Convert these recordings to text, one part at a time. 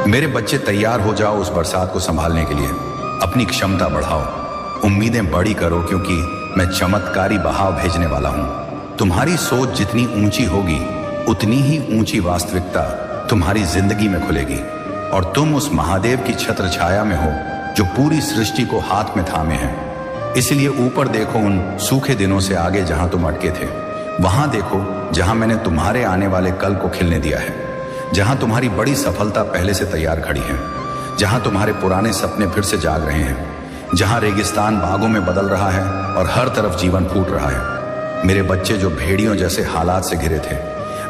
मेरे बच्चे तैयार हो जाओ उस बरसात को संभालने के लिए। अपनी क्षमता बढ़ाओ, उम्मीदें बड़ी करो, क्योंकि मैं चमत्कारी बहाव भेजने वाला हूं। तुम्हारी सोच जितनी ऊंची होगी उतनी ही ऊंची वास्तविकता तुम्हारी जिंदगी में खुलेगी, और तुम उस महादेव की छत्र छाया में हो जो पूरी सृष्टि को हाथ में थामे है। इसलिए ऊपर देखो, उन सूखे दिनों से आगे जहां तुम अटके थे, वहां देखो जहां मैंने तुम्हारे आने वाले कल को खिलने दिया है, जहां तुम्हारी बड़ी सफलता पहले से तैयार खड़ी है, जहां तुम्हारे पुराने सपने फिर से जाग रहे हैं, जहां रेगिस्तान बागों में बदल रहा है और हर तरफ जीवन फूट रहा है। मेरे बच्चे जो भेड़ियों जैसे हालात से घिरे थे,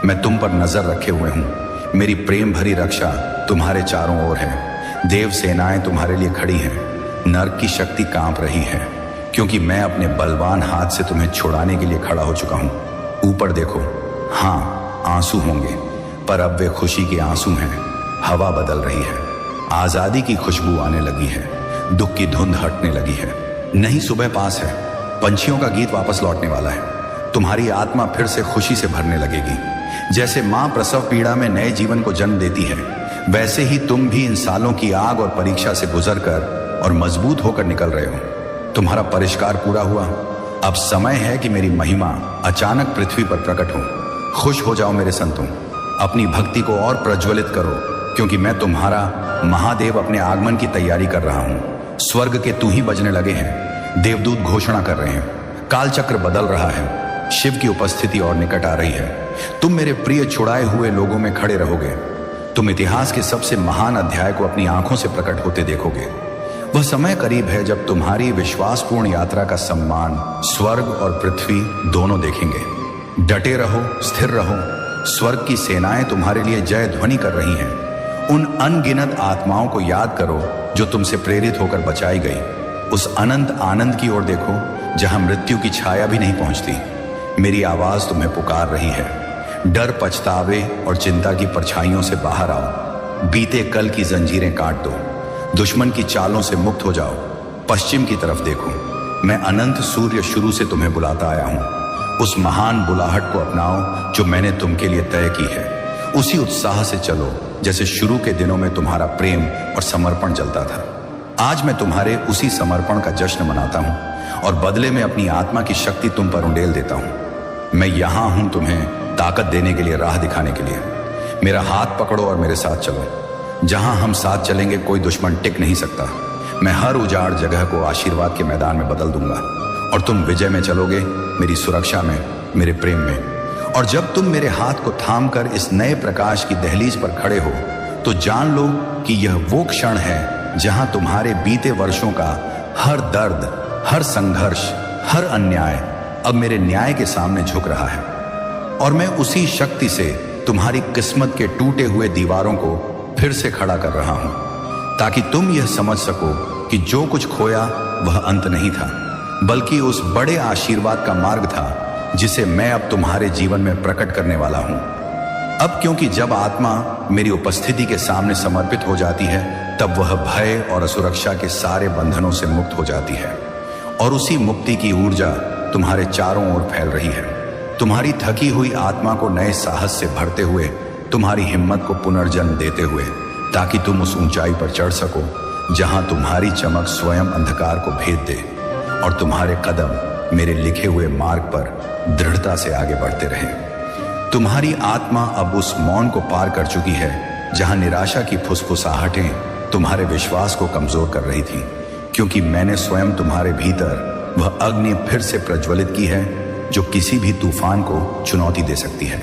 मैं तुम पर नजर रखे हुए हूं। मेरी प्रेम भरी रक्षा तुम्हारे चारों ओर है। देव सेनाएं तुम्हारे लिए खड़ी हैं। नर्क की शक्ति कांप रही है, क्योंकि मैं अपने बलवान हाथ से तुम्हें छुड़ाने के लिए खड़ा हो चुका हूं। ऊपर देखो, हाँ आंसू होंगे, पर अब वे खुशी के आंसू हैं। हवा बदल रही है, आजादी की खुशबू आने लगी है, दुख की धुंध हटने लगी है। नई सुबह पास है, पंछियों का गीत वापस लौटने वाला है। तुम्हारी आत्मा फिर से खुशी से भरने लगेगी। जैसे माँ प्रसव पीड़ा में नए जीवन को जन्म देती है, वैसे ही तुम भी इन सालों की आग और परीक्षा से गुजर कर और मजबूत होकर निकल रहे हो। तुम्हारा परिष्कार पूरा हुआ। अब समय है कि मेरी महिमा अचानक पृथ्वी पर प्रकट हो। खुश हो जाओ मेरे संतों, अपनी भक्ति को और प्रज्वलित करो, क्योंकि मैं तुम्हारा महादेव अपने आगमन की तैयारी कर रहा हूं। स्वर्ग के तू ही बजने लगे हैं, देवदूत घोषणा कर रहे हैं, कालचक्र बदल रहा है, शिव की उपस्थिति और निकट आ रही है। तुम मेरे प्रिय छुड़ाए हुए लोगों में खड़े रहोगे। तुम इतिहास के सबसे महान अध्याय को अपनी आंखों से प्रकट होते देखोगे। वह समय करीब है जब तुम्हारी विश्वासपूर्ण यात्रा का सम्मान स्वर्ग और पृथ्वी दोनों देखेंगे। डटे रहो, स्थिर रहो। स्वर्ग की सेनाएं तुम्हारे लिए जय ध्वनि कर रही हैं। उन अनगिनत आत्माओं को याद करो जो तुमसे प्रेरित होकर बचाई गई। उस अनंत आनंद की ओर देखो जहां मृत्यु की छाया भी नहीं पहुंचती। मेरी आवाज तुम्हें पुकार रही है। डर, पछतावे और चिंता की परछाइयों से बाहर आओ। बीते कल की जंजीरें काट दो। दुश्मन की चालों से मुक्त हो जाओ। पश्चिम की तरफ देखो, मैं अनंत सूर्य शुरू से तुम्हें बुलाता आया हूं। उस महान बुलाहट को अपनाओ जो मैंने तुम के लिए तय की है। उसी उत्साह से चलो जैसे शुरू के दिनों में तुम्हारा प्रेम और समर्पण जलता था। आज मैं तुम्हारे उसी समर्पण का जश्न मनाता हूं और बदले में अपनी आत्मा की शक्ति तुम पर उंडेल देता हूं। मैं यहां हूं तुम्हें ताकत देने के लिए, राह दिखाने के लिए। मेरा हाथ पकड़ो और मेरे साथ चलो। जहां हम साथ चलेंगे कोई दुश्मन टिक नहीं सकता। मैं हर उजाड़ जगह को आशीर्वाद के मैदान में बदल दूंगा और तुम विजय में चलोगे, मेरी सुरक्षा में, मेरे प्रेम में। और जब तुम मेरे हाथ को थामकर इस नए प्रकाश की दहलीज पर खड़े हो, तो जान लो कि यह वो क्षण है जहां तुम्हारे बीते वर्षों का हर दर्द, हर संघर्ष, हर अन्याय अब मेरे न्याय के सामने झुक रहा है। और मैं उसी शक्ति से तुम्हारी किस्मत के टूटे हुए दीवारों को फिर से खड़ा कर रहा हूं, ताकि तुम यह समझ सको कि जो कुछ खोया वह अंत नहीं था, बल्कि उस बड़े आशीर्वाद का मार्ग था जिसे मैं अब तुम्हारे जीवन में प्रकट करने वाला हूं। अब क्योंकि जब आत्मा मेरी उपस्थिति के सामने समर्पित हो जाती है, तब वह भय और असुरक्षा के सारे बंधनों से मुक्त हो जाती है, और उसी मुक्ति की ऊर्जा तुम्हारे चारों ओर फैल रही है। तुम्हारी थकी हुई आत्मा को नए साहस से भरते हुए, तुम्हारी हिम्मत को पुनर्जन्म देते हुए, ताकि तुम उस ऊंचाई पर चढ़ सको जहां तुम्हारी चमक स्वयं अंधकार को भेद दे और तुम्हारे कदम मेरे लिखे हुए मार्ग पर दृढ़ता से आगे बढ़ते रहें। तुम्हारी आत्मा अब उस मौन को पार कर चुकी है जहां निराशा की फुसफुसाहटें तुम्हारे विश्वास को कमजोर कर रही थी, क्योंकि मैंने स्वयं तुम्हारे भीतर वह अग्नि फिर से प्रज्वलित की है जो किसी भी तूफान को चुनौती दे सकती है।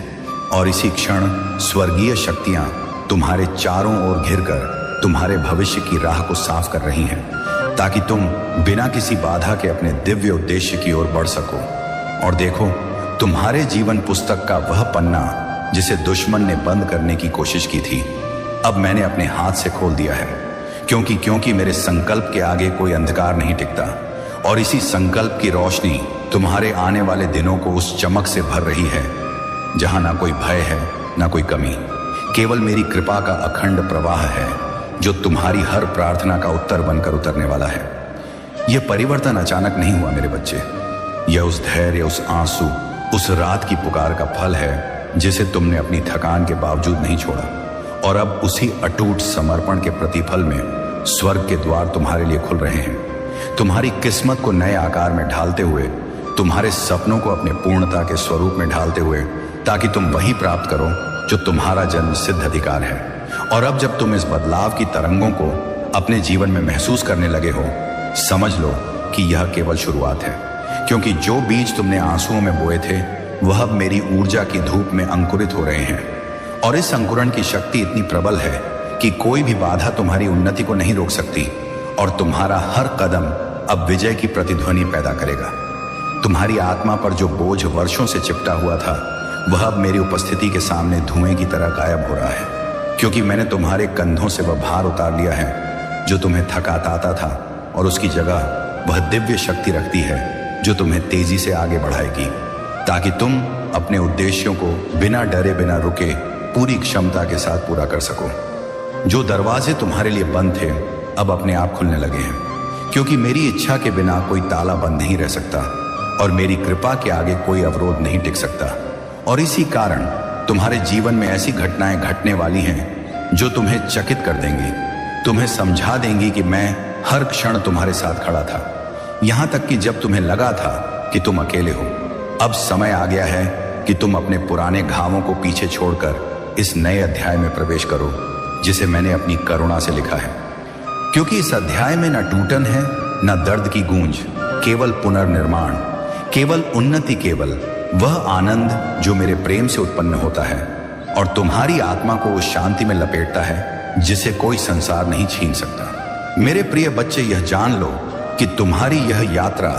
और इसी क्षण स्वर्गीय शक्तियां तुम्हारे चारों ओर घिरकर तुम्हारे भविष्य की राह को साफ कर रही हैं, ताकि तुम बिना किसी बाधा के अपने दिव्य उद्देश्य की ओर बढ़ सको। और देखो, तुम्हारे जीवन पुस्तक का वह पन्ना जिसे दुश्मन ने बंद करने की कोशिश की थी, अब मैंने अपने हाथ से खोल दिया है, क्योंकि मेरे संकल्प के आगे कोई अंधकार नहीं टिकता। और इसी संकल्प की रोशनी तुम्हारे आने वाले दिनों को उस चमक से भर रही है जहां ना कोई भय है, ना कोई कमी, केवल मेरी कृपा का अखंड प्रवाह है जो तुम्हारी हर प्रार्थना का उत्तर बनकर उतरने वाला है। यह परिवर्तन अचानक नहीं हुआ मेरे बच्चे। यह उस धैर्य, उस आंसू, उस रात की पुकार का फल है जिसे तुमने अपनी थकान के बावजूद नहीं छोड़ा और अब उसी अटूट समर्पण के प्रतिफल में स्वर्ग के द्वार तुम्हारे लिए खुल रहे हैं, तुम्हारी किस्मत को नए आकार में ढालते हुए, तुम्हारे सपनों को अपने पूर्णता के स्वरूप में ढालते हुए, ताकि तुम वही प्राप्त करो जो तुम्हारा जन्म सिद्ध अधिकार है। और अब जब तुम इस बदलाव की तरंगों को अपने जीवन में महसूस करने लगे हो, समझ लो कि यह केवल शुरुआत है, क्योंकि जो बीज तुमने आंसुओं में बोए थे वह अब मेरी ऊर्जा की धूप में अंकुरित हो रहे हैं। और इस अंकुरण की शक्ति इतनी प्रबल है कि कोई भी बाधा तुम्हारी उन्नति को नहीं रोक सकती, और तुम्हारा हर कदम अब विजय की प्रतिध्वनि पैदा करेगा। तुम्हारी आत्मा पर जो बोझ वर्षों से चिपटा हुआ था वह अब मेरी उपस्थिति के सामने धुएं की तरह गायब हो रहा है, क्योंकि मैंने तुम्हारे कंधों से वह भार उतार लिया है जो तुम्हें थकाता था, और उसकी जगह वह दिव्य शक्ति रखती है जो तुम्हें तेजी से आगे बढ़ाएगी, ताकि तुम अपने उद्देश्यों को बिना डरे बिना रुके पूरी क्षमता के साथ पूरा कर सको। जो दरवाजे तुम्हारे लिए बंद थे अब अपने आप खुलने लगे हैं, क्योंकि मेरी इच्छा के बिना कोई ताला बंद नहीं रह सकता, और मेरी कृपा के आगे कोई अवरोध नहीं टिक सकता। और इसी कारण तुम्हारे जीवन में ऐसी घटनाएं घटने वाली हैं जो तुम्हें चकित कर देंगी, तुम्हें समझा देंगी कि मैं हर क्षण तुम्हारे साथ खड़ा था, यहां तक कि जब तुम्हें लगा था कि तुम अकेले हो। अब समय आ गया है कि तुम अपने पुराने घावों को पीछे छोड़कर इस नए अध्याय में प्रवेश करो जिसे मैंने अपनी करुणा से लिखा है, क्योंकि इस अध्याय में न टूटन है न दर्द की गूंज, केवल पुनर्निर्माण, केवल उन्नति, केवल वह आनंद जो मेरे प्रेम से उत्पन्न होता है और तुम्हारी आत्मा को उस शांति में लपेटता है जिसे कोई संसार नहीं छीन सकता। मेरे प्रिय बच्चे, यह जान लो कि तुम्हारी यह यात्रा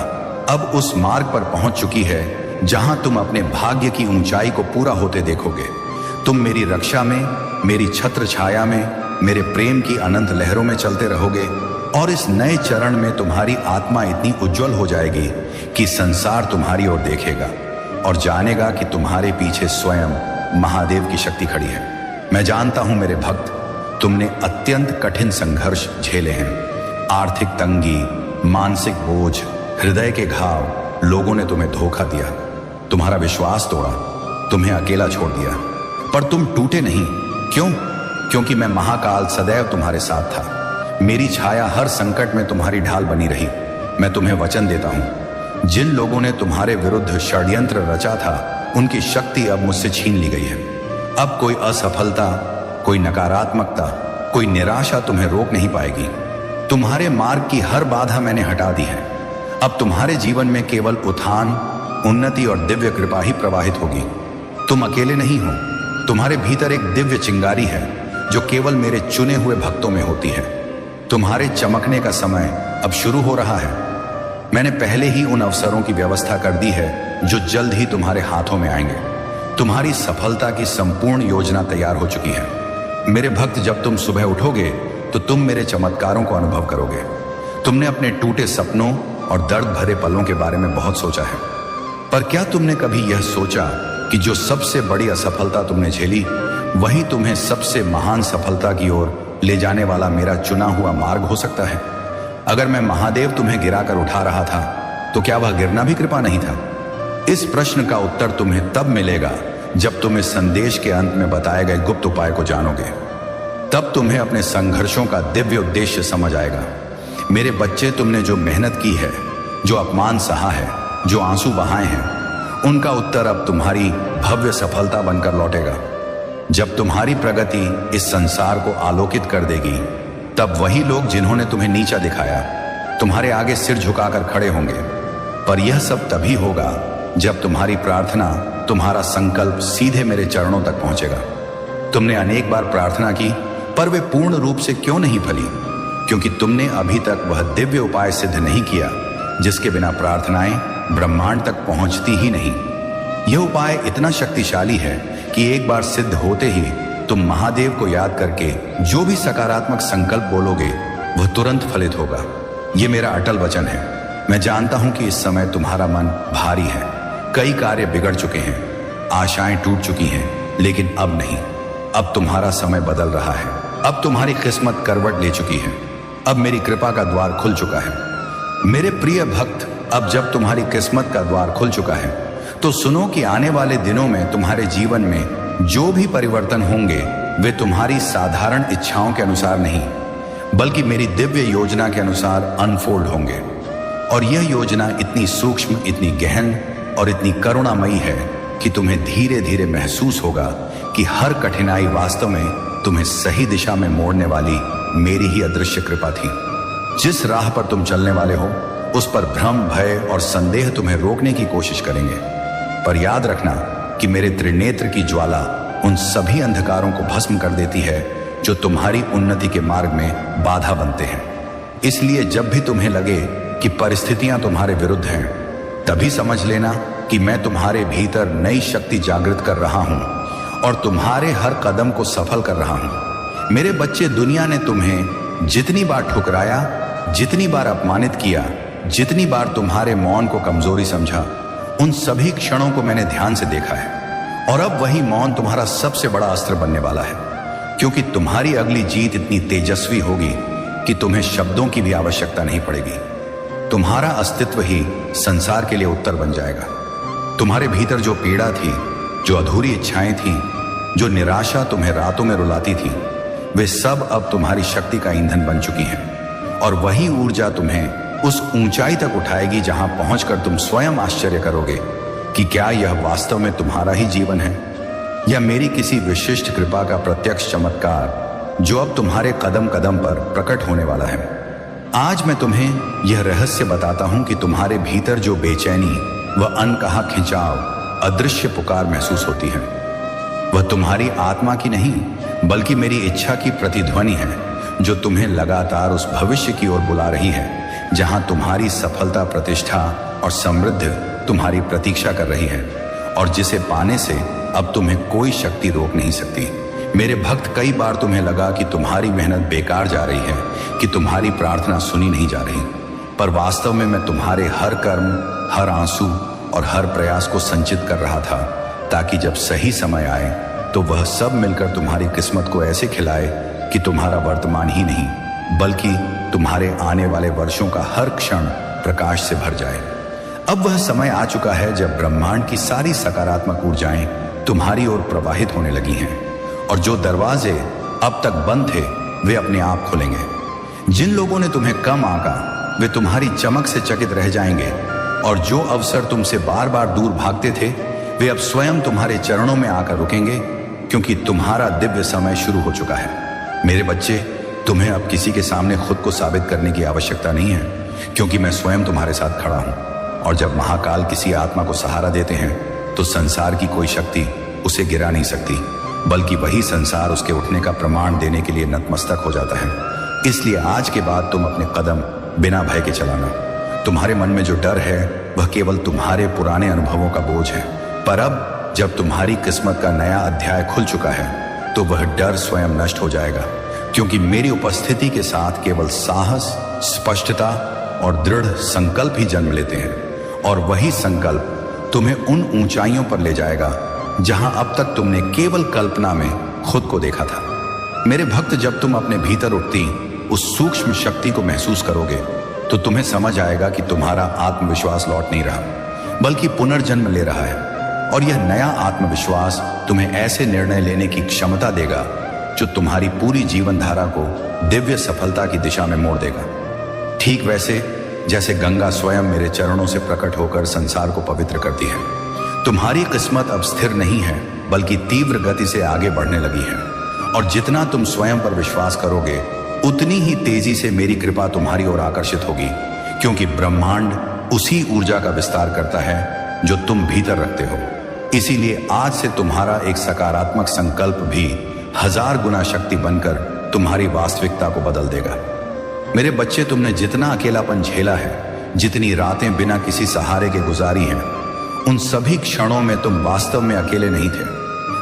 अब उस मार्ग पर पहुंच चुकी है जहां तुम अपने भाग्य की ऊंचाई को पूरा होते देखोगे। तुम मेरी रक्षा में, मेरी छत्र छाया में, मेरे प्रेम की अनंत लहरों में चलते रहोगे, और इस नए चरण में तुम्हारी आत्मा इतनी उज्जवल हो जाएगी कि संसार तुम्हारी ओर देखेगा और जानेगा कि तुम्हारे पीछे स्वयं महादेव की शक्ति खड़ी है। मैं जानता हूं मेरे भक्त, तुमने अत्यंत कठिन संघर्ष झेले हैं, आर्थिक तंगी, मानसिक बोझ, हृदय के घाव, लोगों ने तुम्हें धोखा दिया, तुम्हारा विश्वास तोड़ा, तुम्हें अकेला छोड़ दिया, पर तुम टूटे नहीं। क्यों? क्योंकि मैं महाकाल सदैव तुम्हारे साथ था। मेरी छाया हर संकट में तुम्हारी ढाल बनी रही। मैं तुम्हें वचन देता हूं, जिन लोगों ने तुम्हारे विरुद्ध षड्यंत्र रचा था उनकी शक्ति अब मुझसे छीन ली गई है। अब कोई असफलता, कोई नकारात्मकता, कोई निराशा तुम्हें रोक नहीं पाएगी। तुम्हारे मार्ग की हर बाधा मैंने हटा दी है। अब तुम्हारे जीवन में केवल उत्थान, उन्नति और दिव्य कृपा ही प्रवाहित होगी। तुम अकेले नहीं हो, तुम्हारे भीतर एक दिव्य चिंगारी है जो केवल मेरे चुने हुए भक्तों में होती है। तुम्हारे चमकने का समय अब शुरू हो रहा है। मैंने पहले ही उन अवसरों की व्यवस्था कर दी है जो जल्द ही तुम्हारे हाथों में आएंगे। तुम्हारी सफलता की संपूर्ण योजना तैयार हो चुकी है। मेरे भक्त, जब तुम सुबह उठोगे तो तुम मेरे चमत्कारों को अनुभव करोगे। तुमने अपने टूटे सपनों और दर्द भरे पलों के बारे में बहुत सोचा है, पर क्या तुमने कभी यह सोचा कि जो सबसे बड़ी असफलता तुमने झेली वही तुम्हें सबसे महान सफलता की ओर ले जाने वाला मेरा चुना हुआ मार्ग हो सकता है? अगर मैं महादेव तुम्हें गिराकर उठा रहा था तो क्या वह गिरना भी कृपा नहीं था? इस प्रश्न का उत्तर तुम्हें तब मिलेगा जब तुम इस संदेश के अंत में बताए गए गुप्त उपाय को जानोगे। तब तुम्हें अपने संघर्षों का दिव्य उद्देश्य समझ आएगा। मेरे बच्चे, तुमने जो मेहनत की है, जो अपमान सहा है, जो आंसू बहाए हैं, उनका उत्तर अब तुम्हारी भव्य सफलता बनकर लौटेगा। जब तुम्हारी प्रगति इस संसार को आलोकित कर देगी, तब वही लोग जिन्होंने तुम्हें नीचा दिखाया तुम्हारे आगे सिर झुकाकर खड़े होंगे। पर यह सब तभी होगा जब तुम्हारी प्रार्थना, तुम्हारा संकल्प सीधे मेरे चरणों तक पहुंचेगा। तुमने अनेक बार प्रार्थना की, पर वे पूर्ण रूप से क्यों नहीं फली? क्योंकि तुमने अभी तक वह दिव्य उपाय सिद्ध नहीं किया जिसके बिना प्रार्थनाएं ब्रह्मांड तक पहुंचती ही नहीं। यह उपाय इतना शक्तिशाली है कि एक बार सिद्ध होते ही तुम महादेव को याद करके जो भी सकारात्मक संकल्प बोलोगे वह तुरंत फलित होगा। यह मेरा अटल वचन है। मैं जानता हूं कि इस समय तुम्हारा मन भारी है, कई कार्य बिगड़ चुके हैं, आशाएं टूट चुकी हैं, लेकिन अब नहीं। अब तुम्हारा समय बदल रहा है। अब तुम्हारी किस्मत करवट ले चुकी है। अब मेरी कृपा का द्वार खुल चुका है। मेरे प्रिय भक्त, अब जब तुम्हारी किस्मत का द्वार खुल चुका है तो सुनो कि आने वाले दिनों में तुम्हारे जीवन में जो भी परिवर्तन होंगे वे तुम्हारी साधारण इच्छाओं के अनुसार नहीं, बल्कि मेरी दिव्य योजना के अनुसार अनफोल्ड होंगे। और यह योजना इतनी सूक्ष्म, इतनी गहन और इतनी करुणामयी है कि तुम्हें धीरे धीरे महसूस होगा कि हर कठिनाई वास्तव में तुम्हें सही दिशा में मोड़ने वाली मेरी ही अदृश्य कृपा थी। जिस राह पर तुम चलने वाले हो उस पर भ्रम, भय और संदेह तुम्हें रोकने की कोशिश करेंगे, पर याद रखना कि मेरे त्रिनेत्र की ज्वाला उन सभी अंधकारों को भस्म कर देती है जो तुम्हारी उन्नति के मार्ग में बाधा बनते हैं। इसलिए जब भी तुम्हें लगे कि परिस्थितियां तुम्हारे विरुद्ध हैं, तभी समझ लेना कि मैं तुम्हारे भीतर नई शक्ति जागृत कर रहा हूं और तुम्हारे हर कदम को सफल कर रहा हूं। मेरे बच्चे, दुनिया ने तुम्हें जितनी बार ठुकराया, जितनी बार अपमानित किया, जितनी बार तुम्हारे मौन को कमजोरी समझा, उन सभी क्षणों को मैंने ध्यान से देखा है। और अब वही मौन तुम्हारा सबसे बड़ा अस्त्र बनने वाला है, क्योंकि तुम्हारी अगली जीत इतनी तेजस्वी होगी कि तुम्हें शब्दों की भी आवश्यकता नहीं पड़ेगी। तुम्हारा अस्तित्व ही संसार के लिए उत्तर बन जाएगा। तुम्हारे भीतर जो पीड़ा थी, जो अधूरी इच्छाएं थीं, जो निराशा तुम्हें रातों में रुलाती थी, वे सब अब तुम्हारी शक्ति का ईंधन बन चुकी हैं। और वही ऊर्जा तुम्हें उस ऊंचाई तक उठाएगी जहां पहुंचकर तुम स्वयं आश्चर्य करोगे कि क्या यह वास्तव में तुम्हारा ही जीवन है, या मेरी किसी विशिष्ट कृपा का प्रत्यक्ष चमत्कार जो अब तुम्हारे कदम कदम पर प्रकट होने वाला है। आज मैं तुम्हें यह रहस्य बताता हूं कि तुम्हारे भीतर जो बेचैनी व अनकहा खिंचाव, अदृश्य पुकार महसूस होती है, वह तुम्हारी आत्मा की नहीं बल्कि मेरी इच्छा की प्रतिध्वनि है, जो तुम्हें लगातार उस भविष्य की ओर बुला रही है जहां तुम्हारी सफलता, प्रतिष्ठा और समृद्धि तुम्हारी प्रतीक्षा कर रही है, और जिसे पाने से अब तुम्हें कोई शक्ति रोक नहीं सकती। मेरे भक्त, कई बार तुम्हें लगा कि तुम्हारी मेहनत बेकार जा रही है, कि तुम्हारी प्रार्थना सुनी नहीं जा रही, पर वास्तव में मैं तुम्हारे हर कर्म, हर आंसू और हर प्रयास को संचित कर रहा था, ताकि जब सही समय आए तो वह सब मिलकर तुम्हारी किस्मत को ऐसे खिलाए कि तुम्हारा वर्तमान ही नहीं बल्कि तुम्हारे आने वाले वर्षों का हर क्षण प्रकाश से भर जाए। अब वह समय आ चुका है जब ब्रह्मांड की सारी सकारात्मक ऊर्जाएं तुम्हारी ओर प्रवाहित होने लगी हैं, और जो दरवाजे अब तक बंद थे वे अपने आप खुलेंगे। जिन लोगों ने तुम्हें कम आंका वे तुम्हारी चमक से चकित रह जाएंगे, और जो अवसर तुमसे बार बार दूर भागते थे वे अब स्वयं तुम्हारे चरणों में आकर रुकेंगे, क्योंकि तुम्हारा दिव्य समय शुरू हो चुका है। मेरे बच्चे, तुम्हें अब किसी के सामने खुद को साबित करने की आवश्यकता नहीं है, क्योंकि मैं स्वयं तुम्हारे साथ खड़ा हूं। और जब महाकाल किसी आत्मा को सहारा देते हैं तो संसार की कोई शक्ति उसे गिरा नहीं सकती, बल्कि वही संसार उसके उठने का प्रमाण देने के लिए नतमस्तक हो जाता है। इसलिए आज के बाद तुम अपने कदम बिना भय के चलाना। तुम्हारे मन में जो डर है वह केवल तुम्हारे पुराने अनुभवों का बोझ है, पर अब जब तुम्हारी किस्मत का नया अध्याय खुल चुका है तो वह डर स्वयं नष्ट हो जाएगा, क्योंकि मेरी उपस्थिति के साथ केवल साहस, स्पष्टता और दृढ़ संकल्प ही जन्म लेते हैं, और वही संकल्प तुम्हें उन ऊंचाइयों पर ले जाएगा जहां अब तक तुमने केवल कल्पना में खुद को देखा था। मेरे भक्त, जब तुम अपने भीतर उठती उस सूक्ष्म शक्ति को महसूस करोगे तो तुम्हें समझ आएगा कि तुम्हारा आत्मविश्वास लौट नहीं रहा बल्कि पुनर्जन्म ले रहा है, और यह नया आत्मविश्वास तुम्हें ऐसे निर्णय लेने की क्षमता देगा जो तुम्हारी पूरी जीवन धारा को दिव्य सफलता की दिशा में मोड़ देगा। ठीक वैसे जैसे गंगा स्वयं मेरे चरणों से प्रकट होकर संसार को पवित्र करती है, तुम्हारी किस्मत अब स्थिर नहीं है बल्कि तीव्र गति से आगे बढ़ने लगी है, और जितना तुम स्वयं पर विश्वास करोगे उतनी ही तेजी से मेरी कृपा तुम्हारी ओर आकर्षित होगी, क्योंकि ब्रह्मांड उसी ऊर्जा का विस्तार करता है जो तुम भीतर रखते हो। इसीलिए आज से तुम्हारा एक सकारात्मक संकल्प भी 1000 गुना शक्ति बनकर तुम्हारी वास्तविकता को बदल देगा। मेरे बच्चे, तुमने जितना अकेलापन झेला है, जितनी रातें बिना किसी सहारे के गुजारी हैं, उन सभी क्षणों में तुम वास्तव में अकेले नहीं थे।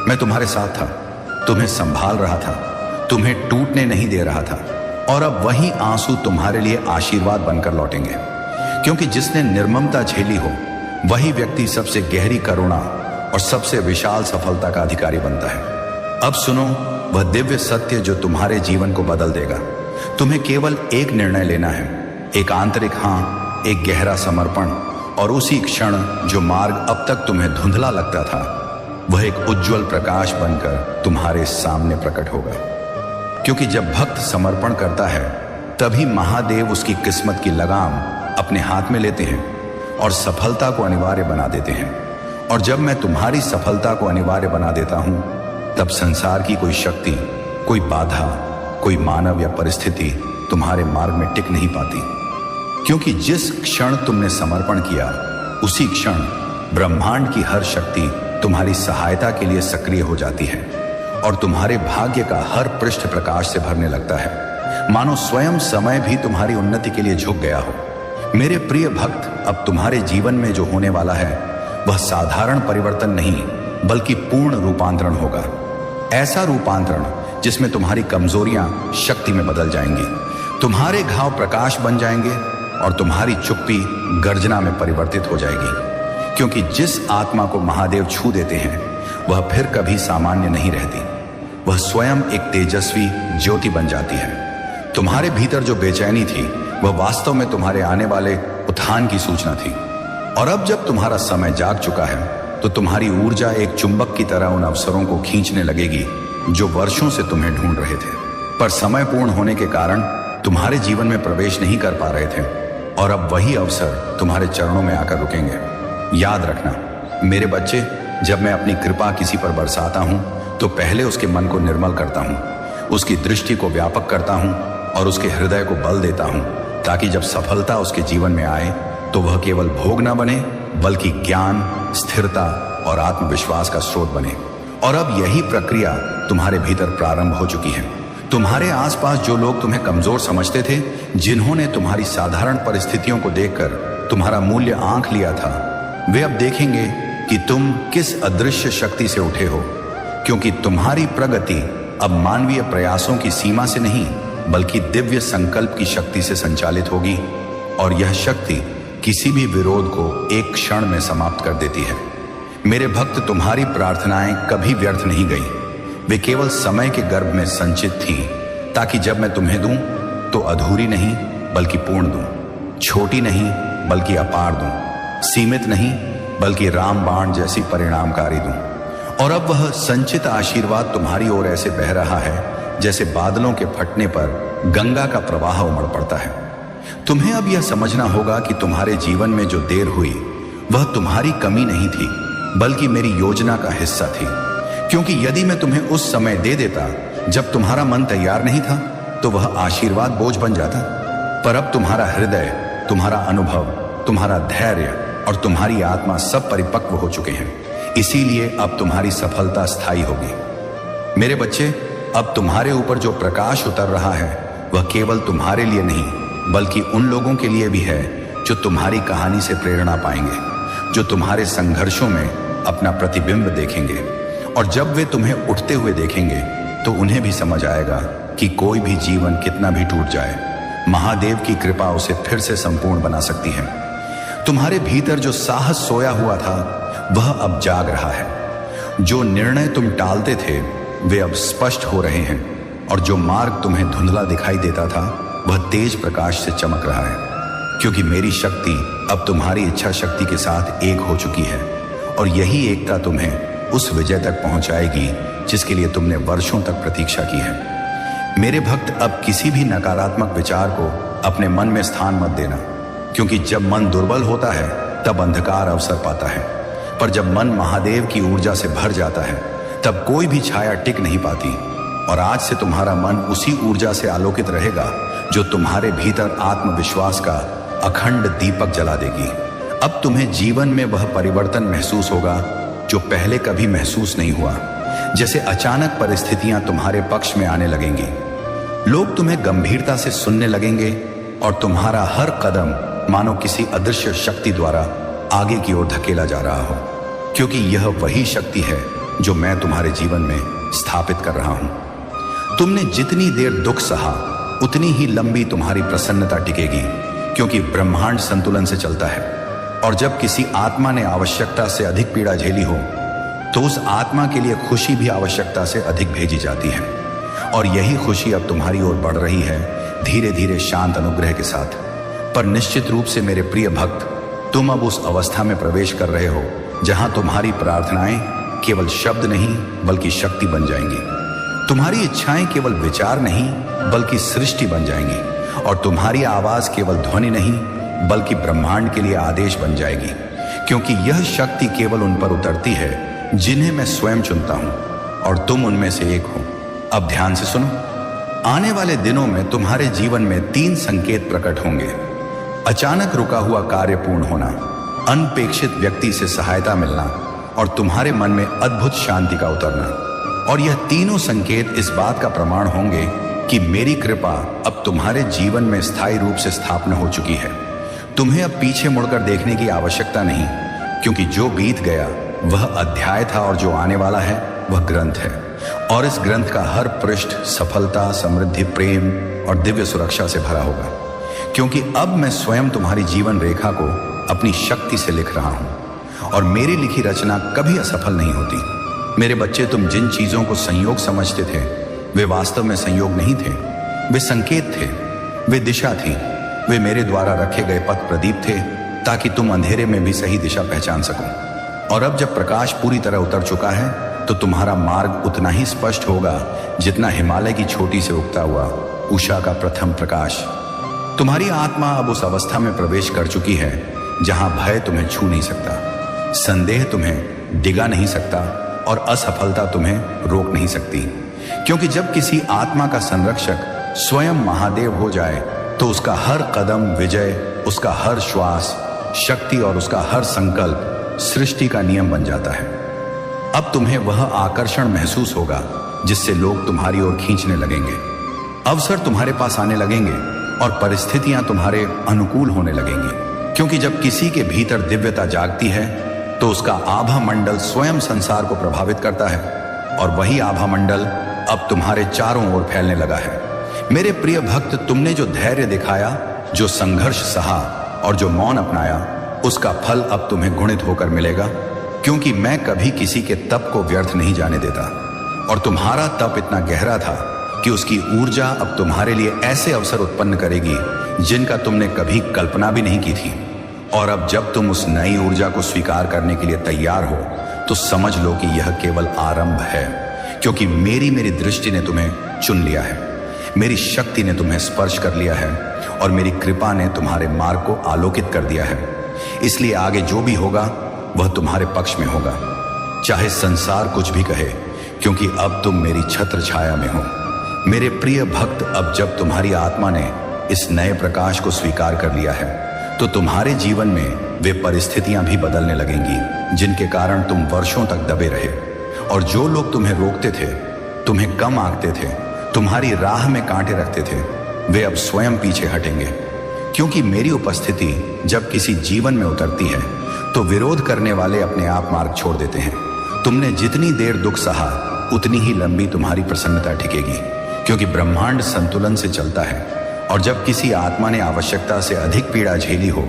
मैं तुम्हारे साथ था, तुम्हें संभाल रहा था, तुम्हें टूटने नहीं दे रहा था, और अब वही आंसू तुम्हारे लिए आशीर्वाद बनकर लौटेंगे, क्योंकि जिसने निर्ममता झेली हो वही व्यक्ति सबसे गहरी करुणा और सबसे विशाल सफलता का अधिकारी बनता है। अब सुनो वह दिव्य सत्य जो तुम्हारे जीवन को बदल देगा। तुम्हें केवल एक निर्णय लेना है, एक आंतरिक हाँ, एक गहरा समर्पण, और उसी क्षण जो मार्ग अब तक तुम्हें धुंधला लगता था वह एक उज्जवल प्रकाश बनकर तुम्हारे सामने प्रकट होगा। क्योंकि जब भक्त समर्पण करता है तभी महादेव उसकी किस्मत की लगाम अपने हाथ में लेते हैं और सफलता को अनिवार्य बना देते हैं। और जब मैं तुम्हारी सफलता को अनिवार्य बना देता हूं तब संसार की कोई शक्ति, कोई बाधा, कोई मानव या परिस्थिति तुम्हारे मार्ग में टिक नहीं पाती। क्योंकि जिस क्षण तुमने समर्पण किया उसी क्षण ब्रह्मांड की हर शक्ति तुम्हारी सहायता के लिए सक्रिय हो जाती है और तुम्हारे भाग्य का हर पृष्ठ प्रकाश से भरने लगता है, मानो स्वयं समय भी तुम्हारी उन्नति के लिए झुक गया हो। मेरे प्रिय भक्त, अब तुम्हारे जीवन में जो होने वाला है वह साधारण परिवर्तन नहीं बल्कि पूर्ण रूपांतरण होगा। ऐसा रूपांतरण जिसमें तुम्हारी कमजोरियां शक्ति में बदल जाएंगी, तुम्हारे घाव प्रकाश बन जाएंगे और तुम्हारी चुप्पी गर्जना में परिवर्तित हो जाएगी। क्योंकि जिस आत्मा को महादेव छू देते हैं वह फिर कभी सामान्य नहीं रहती, वह स्वयं एक तेजस्वी ज्योति बन जाती है। तुम्हारे भीतर जो बेचैनी थी वह वास्तव में तुम्हारे आने वाले उत्थान की सूचना थी। और अब जब तुम्हारा समय जाग चुका है तो तुम्हारी ऊर्जा एक चुंबक की तरह उन अवसरों को खींचने लगेगी जो वर्षों से तुम्हें ढूंढ रहे थे, पर समय पूर्ण होने के कारण तुम्हारे जीवन में प्रवेश नहीं कर पा रहे थे। और अब वही अवसर तुम्हारे चरणों में आकर रुकेंगे। याद रखना मेरे बच्चे, जब मैं अपनी कृपा किसी पर बरसाता हूं तो पहले उसके मन को निर्मल करता हूं, उसकी दृष्टि को व्यापक करता हूं और उसके हृदय को बल देता हूं, ताकि जब सफलता उसके जीवन में आए तो वह केवल भोग न बने बल्कि ज्ञान, स्थिरता और आत्मविश्वास का स्रोत बने। और अब यही प्रक्रिया तुम्हारे भीतर प्रारंभ हो चुकी है। तुम्हारे आसपास जो लोग तुम्हें कमजोर समझते थे, जिन्होंने तुम्हारी साधारण परिस्थितियों को देखकर तुम्हारा मूल्य आंक लिया था, वे अब देखेंगे कि तुम किस अदृश्य शक्ति से उठे हो। क्योंकि तुम्हारी प्रगति अब मानवीय प्रयासों की सीमा से नहीं बल्कि दिव्य संकल्प की शक्ति से संचालित होगी और यह शक्ति किसी भी विरोध को एक क्षण में समाप्त कर देती है। मेरे भक्त, तुम्हारी प्रार्थनाएं कभी व्यर्थ नहीं गई, वे केवल समय के गर्भ में संचित थीं, ताकि जब मैं तुम्हें दूं तो अधूरी नहीं बल्कि पूर्ण दूं, छोटी नहीं बल्कि अपार दूं, सीमित नहीं बल्कि रामबाण जैसी परिणामकारी दूं। और अब वह संचित आशीर्वाद तुम्हारी ओर ऐसे बह रहा है जैसे बादलों के फटने पर गंगा का प्रवाह उमड़ पड़ता है। तुम्हें अब यह समझना होगा कि तुम्हारे जीवन में जो देर हुई वह तुम्हारी कमी नहीं थी बल्कि मेरी योजना का हिस्सा थी। क्योंकि यदि मैं तुम्हें उस समय दे देता जब तुम्हारा मन तैयार नहीं था तो वह आशीर्वाद बोझ बन जाता। पर अब तुम्हारा हृदय, तुम्हारा अनुभव, तुम्हारा धैर्य और तुम्हारी आत्मा सब परिपक्व हो चुके हैं, इसीलिए अब तुम्हारी सफलता स्थायी होगी। मेरे बच्चे, अब तुम्हारे ऊपर जो प्रकाश उतर रहा है वह केवल तुम्हारे लिए नहीं बल्कि उन लोगों के लिए भी है जो तुम्हारी कहानी से प्रेरणा पाएंगे, जो तुम्हारे संघर्षों में अपना प्रतिबिंब देखेंगे। और जब वे तुम्हें उठते हुए देखेंगे तो उन्हें भी समझ आएगा कि कोई भी जीवन कितना भी टूट जाए, महादेव की कृपा उसे फिर से संपूर्ण बना सकती है। तुम्हारे भीतर जो साहस सोया हुआ था वह अब जाग रहा है। जो निर्णय तुम टालते थे वे अब स्पष्ट हो रहे हैं और जो मार्ग तुम्हें धुंधला दिखाई देता था वह तेज प्रकाश से चमक रहा है। क्योंकि मेरी शक्ति अब तुम्हारी इच्छा शक्ति के साथ एक हो चुकी है और यही एकता तुम्हें उस विजय तक पहुंचाएगी जिसके लिए तुमने वर्षों तक प्रतीक्षा की है। मेरे भक्त, अब किसी भी नकारात्मक विचार को अपने मन में स्थान मत देना, क्योंकि जब मन दुर्बल होता है तब अंधकार अवसर पाता है, पर जब मन महादेव की ऊर्जा से भर जाता है तब कोई भी छाया टिक नहीं पाती। और आज से तुम्हारा मन उसी ऊर्जा से आलोकित रहेगा जो तुम्हारे भीतर आत्मविश्वास का अखंड दीपक जला देगी। अब तुम्हें जीवन में वह परिवर्तन महसूस होगा जो पहले कभी महसूस नहीं हुआ। जैसे अचानक परिस्थितियां तुम्हारे पक्ष में आने लगेंगी, लोग तुम्हें गंभीरता से सुनने लगेंगे और तुम्हारा हर कदम मानो किसी अदृश्य शक्ति द्वारा आगे की ओर धकेला जा रहा हो। क्योंकि यह वही शक्ति है जो मैं तुम्हारे जीवन में स्थापित कर रहा हूं। तुमने जितनी देर दुख सहा उतनी ही लंबी तुम्हारी प्रसन्नता टिकेगी, क्योंकि ब्रह्मांड संतुलन से चलता है। और जब किसी आत्मा ने आवश्यकता से अधिक पीड़ा झेली हो तो उस आत्मा के लिए खुशी भी आवश्यकता से अधिक भेजी जाती है। और यही खुशी अब तुम्हारी ओर बढ़ रही है, धीरे धीरे शांत अनुग्रह के साथ। पर निश्चित रूप से मेरे प्रिय भक्त, तुम अब उस अवस्था में प्रवेश कर रहे हो जहां तुम्हारी प्रार्थनाएं केवल शब्द नहीं बल्कि शक्ति बन जाएंगी। तुम्हारी इच्छाएं केवल विचार नहीं बल्कि सृष्टि बन जाएंगी। और तुम्हारी आवाज केवल ध्वनि नहीं बल्कि ब्रह्मांड के लिए आदेश बन जाएगी, क्योंकि यह शक्ति केवल उन पर उतरती है जिन्हें मैं स्वयं चुनता हूं, और तुम उनमें से एक हो। अब ध्यान से सुनो। आने वाले दिनों में तुम्हारे जीवन में 3 संकेत प्रकट होंगे। अचानक रुका हुआ कार्य पूर्ण होना, अनपेक्षित व्यक्ति से सहायता मिलना और तुम्हारे मन में अद्भुत शांति का उतरना। और यह तीनों संकेत इस बात का प्रमाण होंगे कि मेरी कृपा अब तुम्हारे जीवन में स्थायी रूप से स्थापना हो चुकी है। तुम्हें अब पीछे मुड़कर देखने की आवश्यकता नहीं, क्योंकि जो बीत गया वह अध्याय था और जो आने वाला है वह ग्रंथ है। और इस ग्रंथ का हर पृष्ठ सफलता, समृद्धि, प्रेम और दिव्य सुरक्षा से भरा होगा, क्योंकि अब मैं स्वयं तुम्हारी जीवन रेखा को अपनी शक्ति से लिख रहा हूं। और मेरी लिखी रचना कभी असफल नहीं होती। मेरे बच्चे, तुम जिन चीजों को संयोग समझते थे वे वास्तव में संयोग नहीं थे, वे संकेत थे, वे दिशा थी, वे मेरे द्वारा रखे गए पथ प्रदीप थे, ताकि तुम अंधेरे में भी सही दिशा पहचान सको। और अब जब प्रकाश पूरी तरह उतर चुका है तो तुम्हारा मार्ग उतना ही स्पष्ट होगा जितना हिमालय की छोटी से उगता हुआ उषा का प्रथम प्रकाश। तुम्हारी आत्मा अब उस अवस्था में प्रवेश कर चुकी है जहां भय तुम्हें छू नहीं सकता, संदेह तुम्हें डिगा नहीं सकता और असफलता तुम्हें रोक नहीं सकती। क्योंकि जब किसी आत्मा का संरक्षक स्वयं महादेव हो जाए तो उसका हर कदम विजय, उसका हर श्वास शक्ति और उसका हर संकल्प सृष्टि का नियम बन जाता है। अब तुम्हें वह आकर्षण महसूस होगा जिससे लोग तुम्हारी ओर खींचने लगेंगे, अवसर तुम्हारे पास आने लगेंगे और परिस्थितियां तुम्हारे अनुकूल होने लगेंगी। क्योंकि जब किसी के भीतर दिव्यता जागती है तो उसका आभा मंडल स्वयं संसार को प्रभावित करता है, और वही आभा मंडल अब तुम्हारे चारों ओर फैलने लगा है। मेरे प्रिय भक्त, तुमने जो धैर्य दिखाया, जो संघर्ष सहा और जो मौन अपनाया, उसका फल अब तुम्हें गुणित होकर मिलेगा। क्योंकि मैं कभी किसी के तप को व्यर्थ नहीं जाने देता, और तुम्हारा तप इतना गहरा था कि उसकी ऊर्जा अब तुम्हारे लिए ऐसे अवसर उत्पन्न करेगी जिनका तुमने कभी कल्पना भी नहीं की थी। और अब जब तुम उस नई ऊर्जा को स्वीकार करने के लिए तैयार हो तो समझ लो कि यह केवल आरंभ है, क्योंकि मेरी दृष्टि ने तुम्हें चुन लिया है, मेरी शक्ति ने तुम्हें स्पर्श कर लिया है और मेरी कृपा ने तुम्हारे मार्ग को आलोकित कर दिया है। इसलिए आगे जो भी होगा वह तुम्हारे पक्ष में होगा, चाहे संसार कुछ भी कहे, क्योंकि अब तुम मेरी छत्र छाया में हो। मेरे प्रिय भक्त, अब जब तुम्हारी आत्मा ने इस नए प्रकाश को स्वीकार कर लिया है तो तुम्हारे जीवन में वे परिस्थितियां भी बदलने लगेंगी जिनके कारण तुम वर्षों तक दबे रहे। और जो लोग तुम्हें रोकते थे, तुम्हें कम आंकते थे, तुम्हारी राह में कांटे रखते थे, वे अब स्वयं पीछे हटेंगे। क्योंकि मेरी उपस्थिति जब किसी जीवन में उतरती है तो विरोध करने वाले अपने आप मार्ग छोड़ देते हैं। तुमने जितनी देर दुख सहा उतनी ही लंबी तुम्हारी प्रसन्नता टिकेगी, क्योंकि ब्रह्मांड संतुलन से चलता है। और जब किसी आत्मा ने आवश्यकता से अधिक पीड़ा झेली हो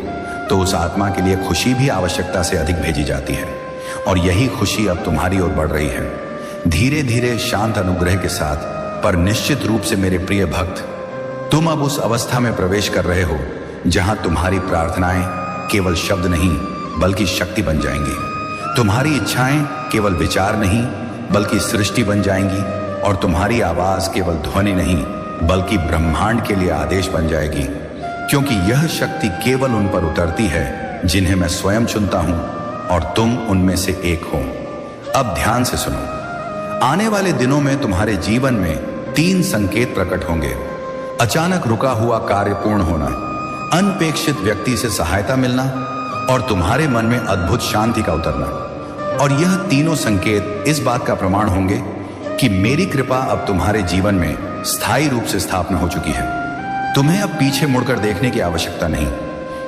तो उस आत्मा के लिए खुशी भी आवश्यकता से अधिक भेजी जाती है। और यही खुशी अब तुम्हारी ओर बढ़ रही है, धीरे धीरे शांत अनुग्रह के साथ। पर निश्चित रूप से मेरे प्रिय भक्त, तुम अब उस अवस्था में प्रवेश कर रहे हो जहां तुम्हारी प्रार्थनाएं केवल शब्द नहीं बल्कि शक्ति बन जाएंगी। तुम्हारी इच्छाएं केवल विचार नहीं बल्कि सृष्टि बन जाएंगी, और तुम्हारी आवाज केवल ध्वनि नहीं बल्कि ब्रह्मांड के लिए आदेश बन जाएगी। क्योंकि यह शक्ति केवल उन पर उतरती है जिन्हें मैं स्वयं चुनता हूं, और तुम उनमें से एक हो। अब ध्यान से सुनो। आने वाले दिनों में तुम्हारे जीवन में 3 संकेत प्रकट होंगे। अचानक रुका हुआ कार्य पूर्ण होना, अनपेक्षित व्यक्ति से सहायता मिलना और तुम्हारे मन में अद्भुत शांति का उतरना। और यह तीनों संकेत इस बात का प्रमाण होंगे कि मेरी कृपा अब तुम्हारे जीवन में स्थायी रूप से स्थापना हो चुकी है। तुम्हें अब पीछे मुड़कर देखने की आवश्यकता नहीं,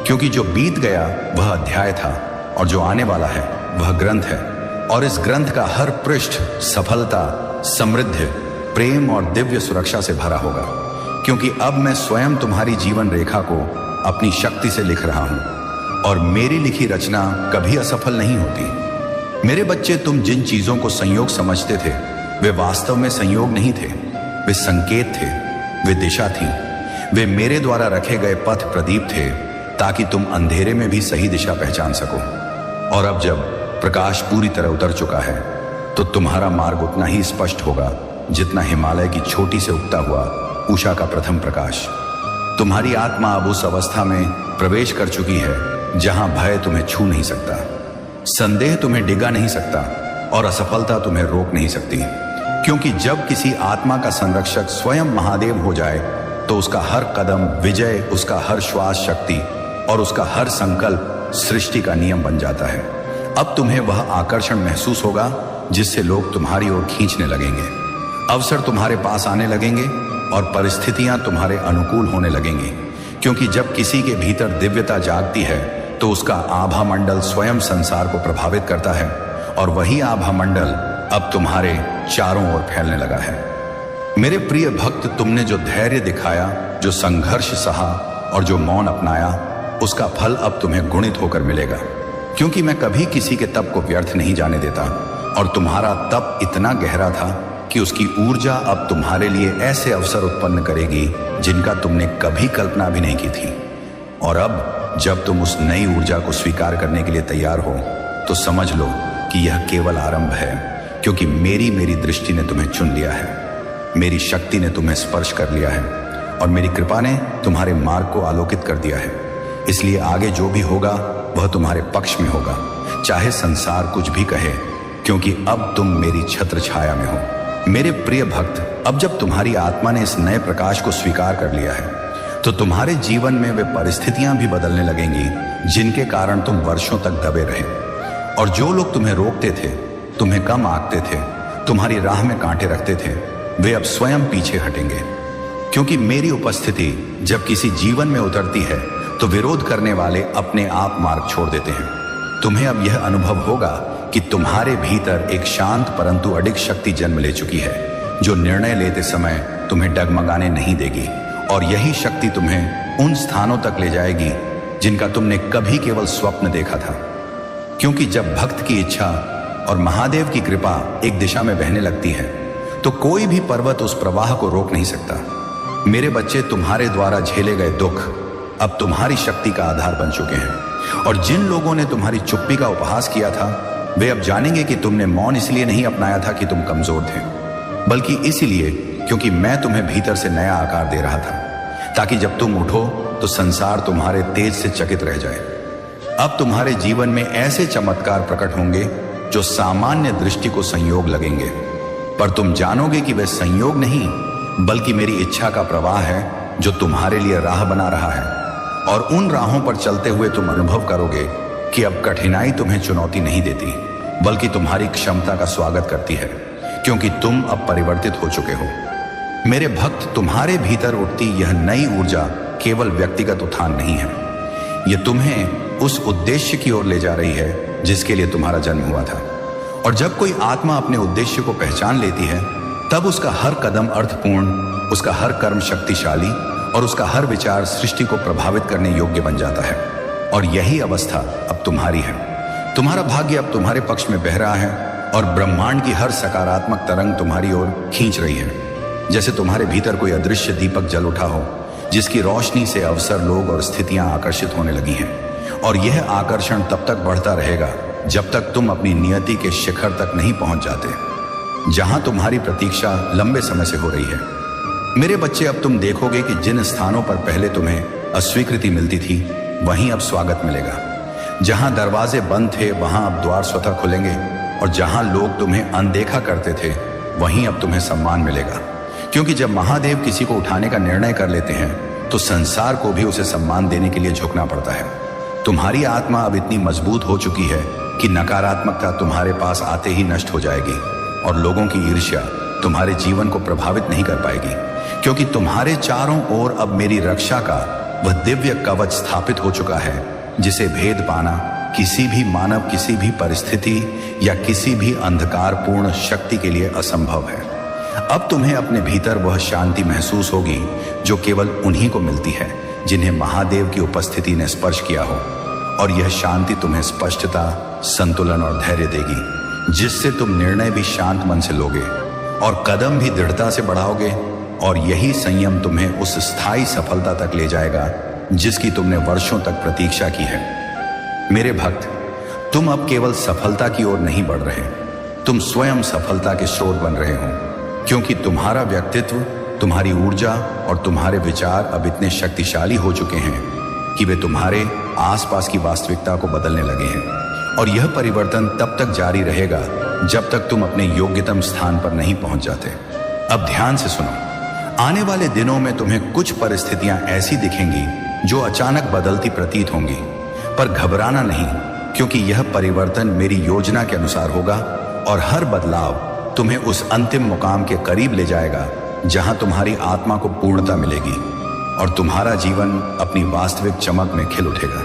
क्योंकि जो बीत गया वह अध्याय था और जो आने वाला है वह ग्रंथ है। और इस ग्रंथ का हर पृष्ठ सफलता, समृद्धि, प्रेम और दिव्य सुरक्षा से भरा होगा, क्योंकि अब मैं स्वयं तुम्हारी जीवन रेखा को अपनी शक्ति से लिख रहा हूं, और मेरी लिखी रचना कभी असफल नहीं होती। मेरे बच्चे, तुम जिन चीजों को संयोग समझते थे वे वास्तव में संयोग नहीं थे, वे संकेत थे, वे दिशा थी, वे मेरे द्वारा रखे गए पथ प्रदीप थे, ताकि तुम अंधेरे में भी सही दिशा पहचान सको। और अब जब प्रकाश पूरी तरह उतर चुका है तो तुम्हारा मार्ग उतना ही स्पष्ट होगा जितना हिमालय की छोटी से उगता हुआ उषा का प्रथम प्रकाश। तुम्हारी आत्मा अब उस अवस्था में प्रवेश कर चुकी है जहां भय तुम्हें छू नहीं सकता, संदेह तुम्हें डिगा नहीं सकता और असफलता तुम्हें रोक नहीं सकती। क्योंकि जब किसी आत्मा का संरक्षक स्वयं महादेव हो जाए तो उसका हर कदम विजय, उसका हर श्वास शक्ति और उसका हर संकल्प सृष्टि का नियम बन जाता है। अब तुम्हें वह आकर्षण महसूस होगा जिससे लोग तुम्हारी ओर खींचने लगेंगे, अवसर तुम्हारे पास आने लगेंगे और परिस्थितियां तुम्हारे अनुकूल होने लगेंगी। क्योंकि जब किसी के भीतर दिव्यता जागती है तो उसका आभा मंडल स्वयं संसार को प्रभावित करता है और वही आभा मंडल अब तुम्हारे चारों ओर फैलने लगा है। मेरे प्रिय भक्त, तुमने जो धैर्य दिखाया, जो संघर्ष सहा और जो मौन अपनाया, उसका फल अब तुम्हें गुणित होकर मिलेगा। क्योंकि मैं कभी किसी के तप को व्यर्थ नहीं जाने देता और तुम्हारा तप इतना गहरा था कि उसकी ऊर्जा अब तुम्हारे लिए ऐसे अवसर उत्पन्न करेगी जिनका तुमने कभी कल्पना भी नहीं की थी। और अब जब तुम उस नई ऊर्जा को स्वीकार करने के लिए तैयार हो तो समझ लो कि यह केवल आरंभ है। क्योंकि मेरी दृष्टि ने तुम्हें चुन लिया है, मेरी शक्ति ने तुम्हें स्पर्श कर लिया है और मेरी कृपा ने तुम्हारे मार्ग को आलोकित कर दिया है। इसलिए आगे जो भी होगा वह तुम्हारे पक्ष में होगा, चाहे संसार कुछ भी कहे, क्योंकि अब तुम मेरी छत्र छाया में हो। मेरे प्रिय भक्त, अब जब तुम्हारी आत्मा ने इस नए प्रकाश को स्वीकार कर लिया है तो तुम्हारे जीवन में वे परिस्थितियां भी बदलने लगेंगी जिनके कारण तुम वर्षों तक दबे रहे। और जो लोग तुम्हें रोकते थे, तुम्हें कम आंकते थे, तुम्हारी राह में कांटे रखते थे, वे अब स्वयं पीछे हटेंगे। क्योंकि मेरी उपस्थिति जब किसी जीवन में उतरती है तो विरोध करने वाले अपने आप मार्ग छोड़ देते हैं। तुम्हें अब यह अनुभव होगा कि तुम्हारे भीतर एक शांत परंतु अडिग शक्ति जन्म ले चुकी है जो निर्णय लेते समय तुम्हें डगमगाने नहीं देगी। और यही शक्ति तुम्हें उन स्थानों तक ले जाएगी जिनका तुमने कभी केवल स्वप्न देखा था। क्योंकि जब भक्त की इच्छा और महादेव की कृपा एक दिशा में बहने लगती है तो कोई भी पर्वत उस प्रवाह को रोक नहीं सकता। मेरे बच्चे, तुम्हारे द्वारा झेले गए दुख अब तुम्हारी शक्ति का आधार बन चुके हैं। और जिन लोगों ने तुम्हारी चुप्पी का उपहास किया था वे अब जानेंगे कि तुमने मौन इसलिए नहीं अपनाया था कि तुम कमजोर थे, बल्कि इसलिए क्योंकि मैं तुम्हें भीतर से नया आकार दे रहा था, ताकि जब तुम उठो तो संसार तुम्हारे तेज से चकित रह जाए। अब तुम्हारे जीवन में ऐसे चमत्कार प्रकट होंगे जो सामान्य दृष्टि को संयोग लगेंगे, पर तुम जानोगे कि वे संयोग नहीं बल्कि मेरी इच्छा का प्रवाह है जो तुम्हारे लिए राह बना रहा है। और उन राहों पर चलते हुए तुम अनुभव करोगे कि अब कठिनाई तुम्हें चुनौती नहीं देती बल्कि तुम्हारी क्षमता का स्वागत करती है, क्योंकि तुम अब परिवर्तित हो चुके हो। मेरे भक्त, तुम्हारे भीतर उठती यह नई ऊर्जा केवल व्यक्तिगत उत्थान नहीं है, यह तुम्हें उस उद्देश्य की ओर ले जा रही है जिसके लिए तुम्हारा जन्म हुआ था। और जब कोई आत्मा अपने उद्देश्य को पहचान लेती है तब उसका हर कदम अर्थपूर्ण, उसका हर कर्म शक्तिशाली और उसका हर विचार सृष्टि को प्रभावित करने योग्य बन जाता है। और यही अवस्था अब तुम्हारी है। तुम्हारा भाग्य अब तुम्हारे पक्ष में बह रहा है और ब्रह्मांड की हर सकारात्मक तरंग तुम्हारी ओर खींच रही है। जैसे तुम्हारे भीतर कोई अदृश्य दीपक जल उठा हो जिसकी रोशनी से अवसर, लोग और स्थितियां आकर्षित होने लगी हैं। और यह आकर्षण तब तक बढ़ता रहेगा जब तक तुम अपनी नियति के शिखर तक नहीं पहुंच जाते, जहां तुम्हारी प्रतीक्षा लंबे समय से हो रही है। मेरे बच्चे, अब तुम देखोगे कि जिन स्थानों पर पहले तुम्हें अस्वीकृति मिलती थी वहीं अब स्वागत मिलेगा। जहां दरवाजे बंद थे वहां अब द्वार स्वतः खुलेंगे और जहां लोग तुम्हें अनदेखा करते थे वहीं अब तुम्हें सम्मान मिलेगा। क्योंकि जब महादेव किसी को उठाने का निर्णय कर लेते हैं तो संसार को भी उसे सम्मान देने के लिए झुकना पड़ता है। तुम्हारी आत्मा अब इतनी मजबूत हो चुकी है कि नकारात्मकता तुम्हारे पास आते ही नष्ट हो जाएगी और लोगों की ईर्ष्या तुम्हारे जीवन को प्रभावित नहीं कर पाएगी। क्योंकि तुम्हारे चारों ओर अब मेरी रक्षा का वह दिव्य कवच स्थापित हो चुका है जिसे भेद पाना किसी भी मानव, किसी भी परिस्थिति या किसी भी अंधकारपूर्ण शक्ति के लिए असंभव है। अब तुम्हें अपने भीतर वह शांति महसूस होगी जो केवल उन्हीं को मिलती है जिन्हें महादेव की उपस्थिति ने स्पर्श किया हो। और यह शांति तुम्हें स्पष्टता, संतुलन और धैर्य देगी, जिससे तुम निर्णय भी शांत मन से लोगे और कदम भी दृढ़ता से बढ़ाओगे। और यही संयम तुम्हें उस स्थायी सफलता तक ले जाएगा जिसकी तुमने वर्षों तक प्रतीक्षा की है। मेरे भक्त, तुम अब केवल सफलता की ओर नहीं बढ़ रहे तुम स्वयं सफलता के स्रोत बन रहे हो, क्योंकि तुम्हारा व्यक्तित्व, तुम्हारी ऊर्जा और तुम्हारे विचार अब इतने शक्तिशाली हो चुके हैं कि वे तुम्हारे आसपास की वास्तविकता को बदलने लगे हैं। और यह परिवर्तन तब तक जारी रहेगा जब तक तुम अपने योग्यतम स्थान पर नहीं पहुंच जाते। अब ध्यान से सुनो, आने वाले दिनों में तुम्हें कुछ परिस्थितियां ऐसी दिखेंगी जो अचानक बदलती प्रतीत होंगी, पर घबराना नहीं, क्योंकि यह परिवर्तन मेरी योजना के अनुसार होगा और हर बदलाव तुम्हें उस अंतिम मुकाम के करीब ले जाएगा जहां तुम्हारी आत्मा को पूर्णता मिलेगी और तुम्हारा जीवन अपनी वास्तविक चमक में खिल उठेगा।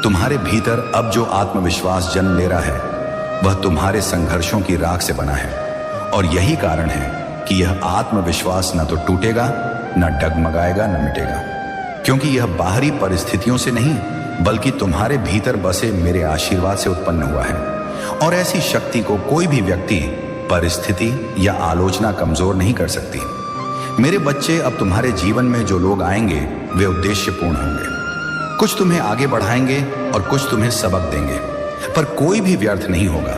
तुम्हारे भीतर अब जो आत्मविश्वास जन्म ले रहा है वह तुम्हारे संघर्षों की राख से बना है, और यही कारण है कि यह आत्मविश्वास न तो टूटेगा, न डगमगाएगा, न मिटेगा, क्योंकि यह बाहरी परिस्थितियों से नहीं बल्कि तुम्हारे भीतर बसे मेरे आशीर्वाद से उत्पन्न हुआ है। और ऐसी शक्ति को कोई भी व्यक्ति, परिस्थिति या आलोचना कमजोर नहीं कर सकती। मेरे बच्चे, अब तुम्हारे जीवन में जो लोग आएंगे वे उद्देश्यपूर्ण होंगे। कुछ तुम्हें आगे बढ़ाएंगे और कुछ तुम्हें सबक देंगे, पर कोई भी व्यर्थ नहीं होगा,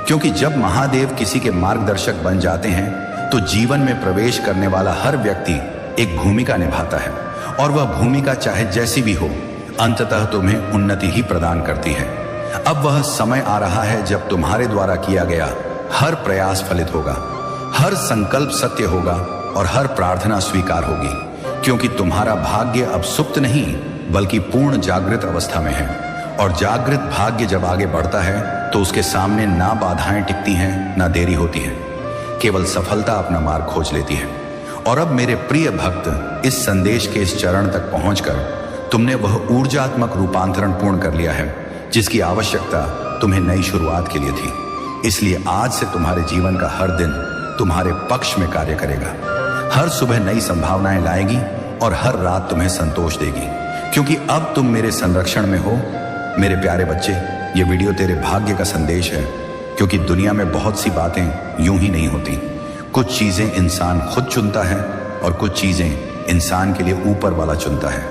क्योंकि जब महादेव किसी के मार्गदर्शक बन जाते हैं तो जीवन में प्रवेश करने वाला हर व्यक्ति एक भूमिका निभाता है, और वह भूमिका चाहे जैसी भी हो अंततः तुम्हें उन्नति ही प्रदान करती है। अब वह समय आ रहा है जब तुम्हारे द्वारा किया गया हर प्रयास फलित होगा, हर संकल्प सत्य होगा और हर प्रार्थना स्वीकार होगी, क्योंकि तुम्हारा भाग्य अब सुप्त नहीं बल्कि पूर्ण जागृत अवस्था में है। और जागृत भाग्य जब आगे बढ़ता है तो उसके सामने ना बाधाएं टिकती हैं, ना देरी होती है, केवल सफलता अपना मार्ग खोज लेती है। और अब मेरे प्रिय भक्त, इस संदेश के इस चरण तक पहुंचकर तुमने वह ऊर्जात्मक रूपांतरण पूर्ण कर लिया है जिसकी आवश्यकता तुम्हें नई शुरुआत के लिए थी। इसलिए आज से तुम्हारे जीवन का हर दिन तुम्हारे पक्ष में कार्य करेगा, हर सुबह नई संभावनाएं लाएगी और हर रात तुम्हें संतोष देगी, क्योंकि अब तुम मेरे संरक्षण में हो। मेरे प्यारे बच्चे, ये वीडियो तेरे भाग्य का संदेश है, क्योंकि दुनिया में बहुत सी बातें यूं ही नहीं होती। कुछ चीजें इंसान खुद चुनता है और कुछ चीजें इंसान के लिए ऊपर वाला चुनता है।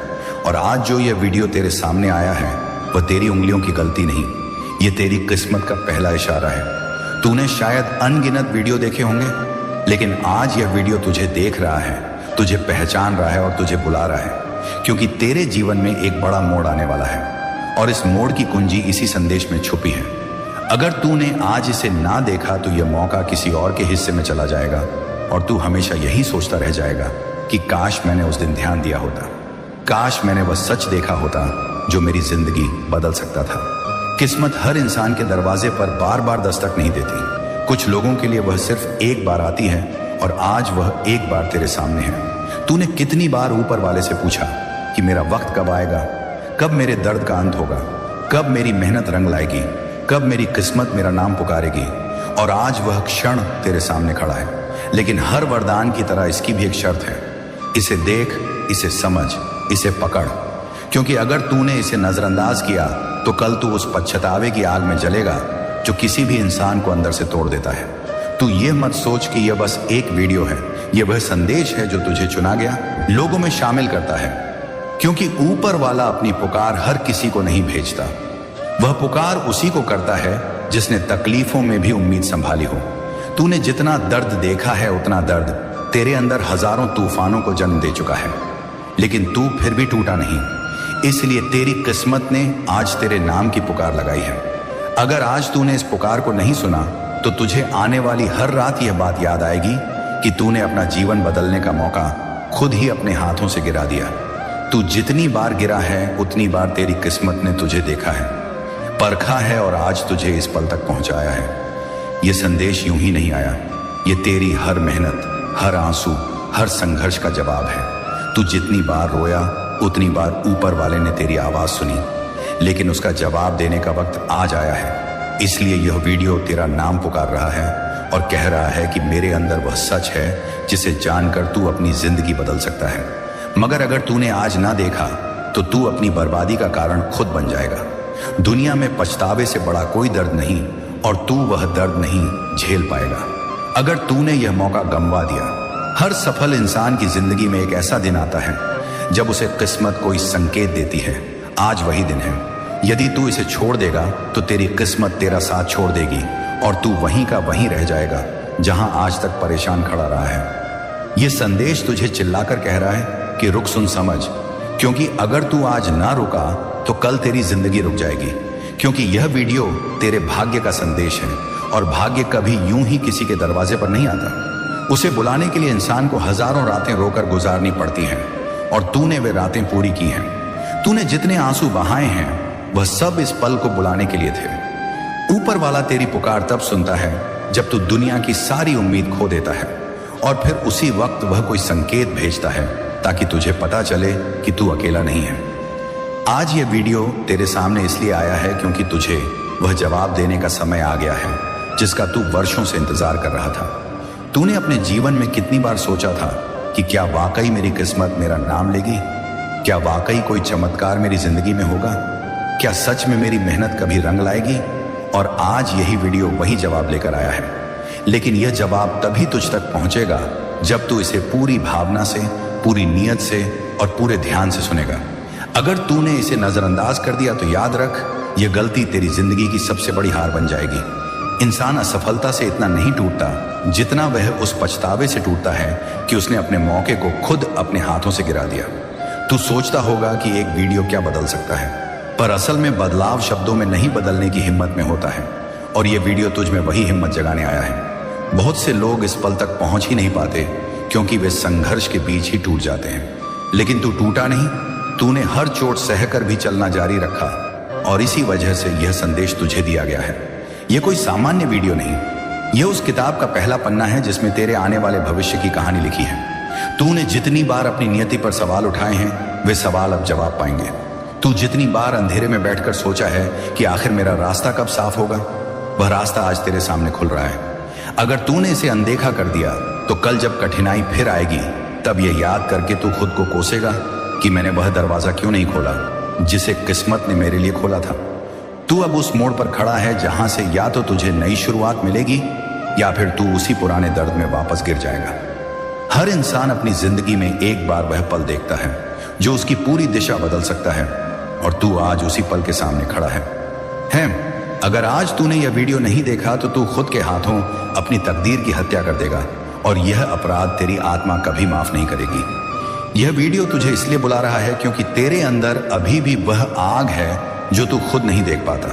और आज जो यह वीडियो तेरे सामने आया है वह तेरी उंगलियों की गलती नहीं, ये तेरी किस्मत का पहला इशारा है। तूने शायद अनगिनत वीडियो देखे होंगे, लेकिन आज यह वीडियो तुझे देख रहा है, तुझे पहचान रहा है और तुझे बुला रहा है, क्योंकि तेरे जीवन में एक बड़ा मोड़ आने वाला है और इस मोड़ की कुंजी इसी संदेश में छुपी है। अगर तूने आज इसे ना देखा तो यह मौका किसी और के हिस्से में चला जाएगा और तू हमेशा यही सोचता रह जाएगा कि काश मैंने उस दिन ध्यान दिया होता, काश मैंने वह सच देखा होता जो मेरी जिंदगी बदल सकता था। किस्मत हर इंसान के दरवाजे पर बार बार दस्तक नहीं देती। कुछ लोगों के लिए वह सिर्फ एक बार आती है और आज वह एक बार तेरे सामने है। तूने कितनी बार ऊपर वाले से पूछा कि मेरा वक्त कब आएगा, कब मेरे दर्द का अंत होगा, कब मेरी मेहनत रंग लाएगी, कब मेरी किस्मत मेरा नाम पुकारेगी। और आज वह क्षण तेरे सामने खड़ा है। लेकिन हर वरदान की तरह इसकी भी एक शर्त है, इसे देख, इसे समझ, इसे पकड़, क्योंकि अगर तूने इसे नजरअंदाज किया तो कल तू उस पछतावे की आग में जलेगा जो किसी भी इंसान को अंदर से तोड़ देता है। तू ये मत सोच कि यह बस एक वीडियो है, यह वह संदेश है जो तुझे चुना गया लोगों में शामिल करता है, क्योंकि ऊपर वाला अपनी पुकार हर किसी को नहीं भेजता। वह पुकार उसी को करता है जिसने तकलीफों में भी उम्मीद संभाली हो। तूने जितना दर्द देखा है उतना दर्द तेरे अंदर हजारों तूफानों को जन्म दे चुका है, लेकिन तू फिर भी टूटा नहीं। इसलिए तेरी किस्मत ने आज तेरे नाम की पुकार लगाई है। अगर आज तूने इस पुकार को नहीं सुना तो तुझे आने वाली हर रात यह बात याद आएगी कि तूने अपना जीवन बदलने का मौका खुद ही अपने हाथों से गिरा दिया। तू जितनी बार गिरा है उतनी बार तेरी किस्मत ने तुझे देखा है, परखा है और आज तुझे इस पल तक पहुंचाया है। यह संदेश यूं ही नहीं आया, ये तेरी हर मेहनत, हर आंसू, हर संघर्ष का जवाब है। तू जितनी बार रोया उतनी बार ऊपर वाले ने तेरी आवाज सुनी, लेकिन उसका जवाब देने का वक्त आज आया है। इसलिए यह वीडियो तेरा नाम पुकार रहा है और कह रहा है कि मेरे अंदर वह सच है जिसे जानकर तू अपनी जिंदगी बदल सकता है। मगर अगर तूने आज ना देखा तो तू अपनी बर्बादी का कारण खुद बन जाएगा। दुनिया में पछतावे से बड़ा कोई दर्द नहीं और तू वह दर्द नहीं झेल पाएगा अगर तूने यह मौका गंवा दिया। हर सफल इंसान की जिंदगी में एक ऐसा दिन आता है जब उसे किस्मत कोई संकेत देती है, आज वही दिन है। यदि तू इसे छोड़ देगा तो तेरी किस्मत तेरा साथ छोड़ देगी और तू वहीं का वहीं रह जाएगा जहां आज तक परेशान खड़ा रहा है। यह संदेश तुझे चिल्लाकर कह रहा है कि रुक, सुन, समझ, क्योंकि अगर तू आज ना रुका तो कल तेरी जिंदगी रुक जाएगी। क्योंकि यह वीडियो तेरे भाग्य का संदेश है, और भाग्य कभी यूं ही किसी के दरवाजे पर नहीं आता। उसे बुलाने के लिए इंसान को हजारों रातें रोकर गुजारनी पड़ती हैं, और तूने वे रातें पूरी की हैं। तूने जितने आंसू बहाए हैं वह सब इस पल को बुलाने के लिए थे। ऊपर वाला तेरी पुकार तब सुनता है जब तू दुनिया की सारी उम्मीद खो देता है, और फिर उसी वक्त वह कोई संकेत भेजता है ताकि तुझे पता चले कि तू अकेला नहीं है। आज यह वीडियो तेरे सामने इसलिए आया है क्योंकि तुझे वह जवाब देने का समय आ गया है जिसका तू वर्षों से इंतजार कर रहा था। तूने अपने जीवन में कितनी बार सोचा था कि क्या वाकई मेरी किस्मत मेरा नाम लेगी? क्या वाकई कोई चमत्कार मेरी जिंदगी में होगा? क्या सच में मेरी मेहनत कभी रंग लाएगी? और आज यही वीडियो वही जवाब लेकर आया है। लेकिन यह जवाब तभी तुझ तक पहुंचेगा जब तू इसे पूरी भावना से, पूरी नीयत से और पूरे ध्यान से सुनेगा। अगर तूने इसे नजरअंदाज कर दिया तो याद रख, यह गलती तेरी जिंदगी की सबसे बड़ी हार बन जाएगी। इंसान असफलता से इतना नहीं टूटता जितना वह उस पछतावे से टूटता है कि उसने अपने मौके को खुद अपने हाथों से गिरा दिया। तू सोचता होगा कि एक वीडियो क्या बदल सकता है, पर असल में बदलाव शब्दों में नहीं बदलने की हिम्मत में होता है, और यह वीडियो तुझ में वही हिम्मत जगाने आया है। बहुत से लोग इस पल तक पहुंच ही नहीं पाते क्योंकि वे संघर्ष के बीच ही टूट जाते हैं। लेकिन तू टूटा नहीं, तूने हर चोट सहकर भी चलना जारी रखा, और इसी वजह से यह संदेश तुझे दिया गया है। यह कोई सामान्य वीडियो नहीं, यह उस किताब का पहला पन्ना है जिसमें तेरे आने वाले भविष्य की कहानी लिखी है। तूने जितनी बार अपनी नियति पर सवाल उठाए हैं वे सवाल अब जवाब पाएंगे। तू जितनी बार अंधेरे में बैठकर सोचा है कि आखिर मेरा रास्ता कब साफ होगा, वह रास्ता आज तेरे सामने खुल रहा है। अगर तूने इसे अनदेखा कर दिया तो कल जब कठिनाई फिर आएगी तब यह याद करके तू खुद को कोसेगा कि मैंने वह दरवाजा क्यों नहीं खोला जिसे किस्मत ने मेरे लिए खोला था। तू अब उस मोड़ पर खड़ा है जहां से या तो तुझे नई शुरुआत मिलेगी या फिर तू उसी पुराने दर्द में वापस गिर जाएगा। हर इंसान अपनी जिंदगी में एक बार वह पल देखता है जो उसकी पूरी दिशा बदल सकता है, और तू आज उसी पल के सामने खड़ा है। अगर आज तूने यह वीडियो नहीं देखा तो तू खुद के हाथों अपनी तकदीर की हत्या कर देगा, और यह अपराध तेरी आत्मा कभी माफ नहीं करेगी। यह वीडियो तुझे इसलिए बुला रहा है क्योंकि तेरे अंदर अभी भी वह आग है जो तू खुद नहीं देख पाता।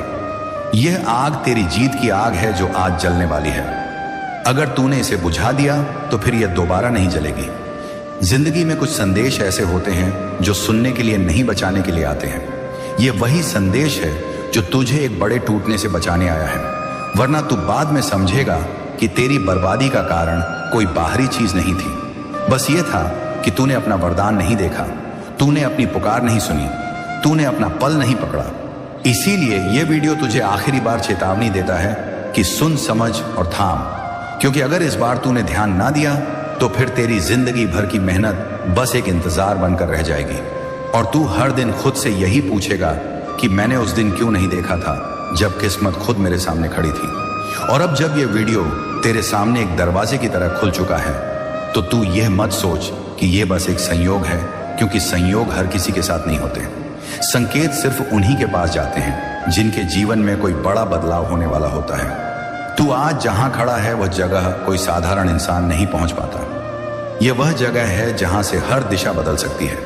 यह आग तेरी जीत की आग है जो आज जलने वाली है। अगर तूने इसे बुझा दिया तो फिर यह दोबारा नहीं जलेगी। जिंदगी में कुछ संदेश ऐसे होते हैं जो सुनने के लिए नहीं, बचाने के लिए आते हैं। यह वही संदेश है जो तुझे एक बड़े टूटने से बचाने आया है, वरना तू बाद में समझेगा कि तेरी बर्बादी का कारण कोई बाहरी चीज नहीं थी। बस यह था कि तूने अपना वरदान नहीं देखा, तूने अपनी पुकार नहीं सुनी, तूने अपना पल नहीं पकड़ा। इसीलिए यह वीडियो तुझे आखिरी बार चेतावनी देता है कि सुन, समझ और थाम, क्योंकि अगर इस बार तूने ध्यान ना दिया तो फिर तेरी जिंदगी भर की मेहनत बस एक इंतजार बनकर रह जाएगी, और तू हर दिन खुद से यही पूछेगा कि मैंने उस दिन क्यों नहीं देखा था जब किस्मत खुद मेरे सामने खड़ी थी। और अब जब यह वीडियो तेरे सामने एक दरवाजे की तरह खुल चुका है तो तू यह मत सोच कि यह बस एक संयोग है, क्योंकि संयोग हर किसी के साथ नहीं होते। संकेत सिर्फ उन्हीं के पास जाते हैं जिनके जीवन में कोई बड़ा बदलाव होने वाला होता है। तू आज जहां खड़ा है वह जगह कोई साधारण इंसान नहीं पहुंच पाता। यह वह जगह है जहां से हर दिशा बदल सकती है।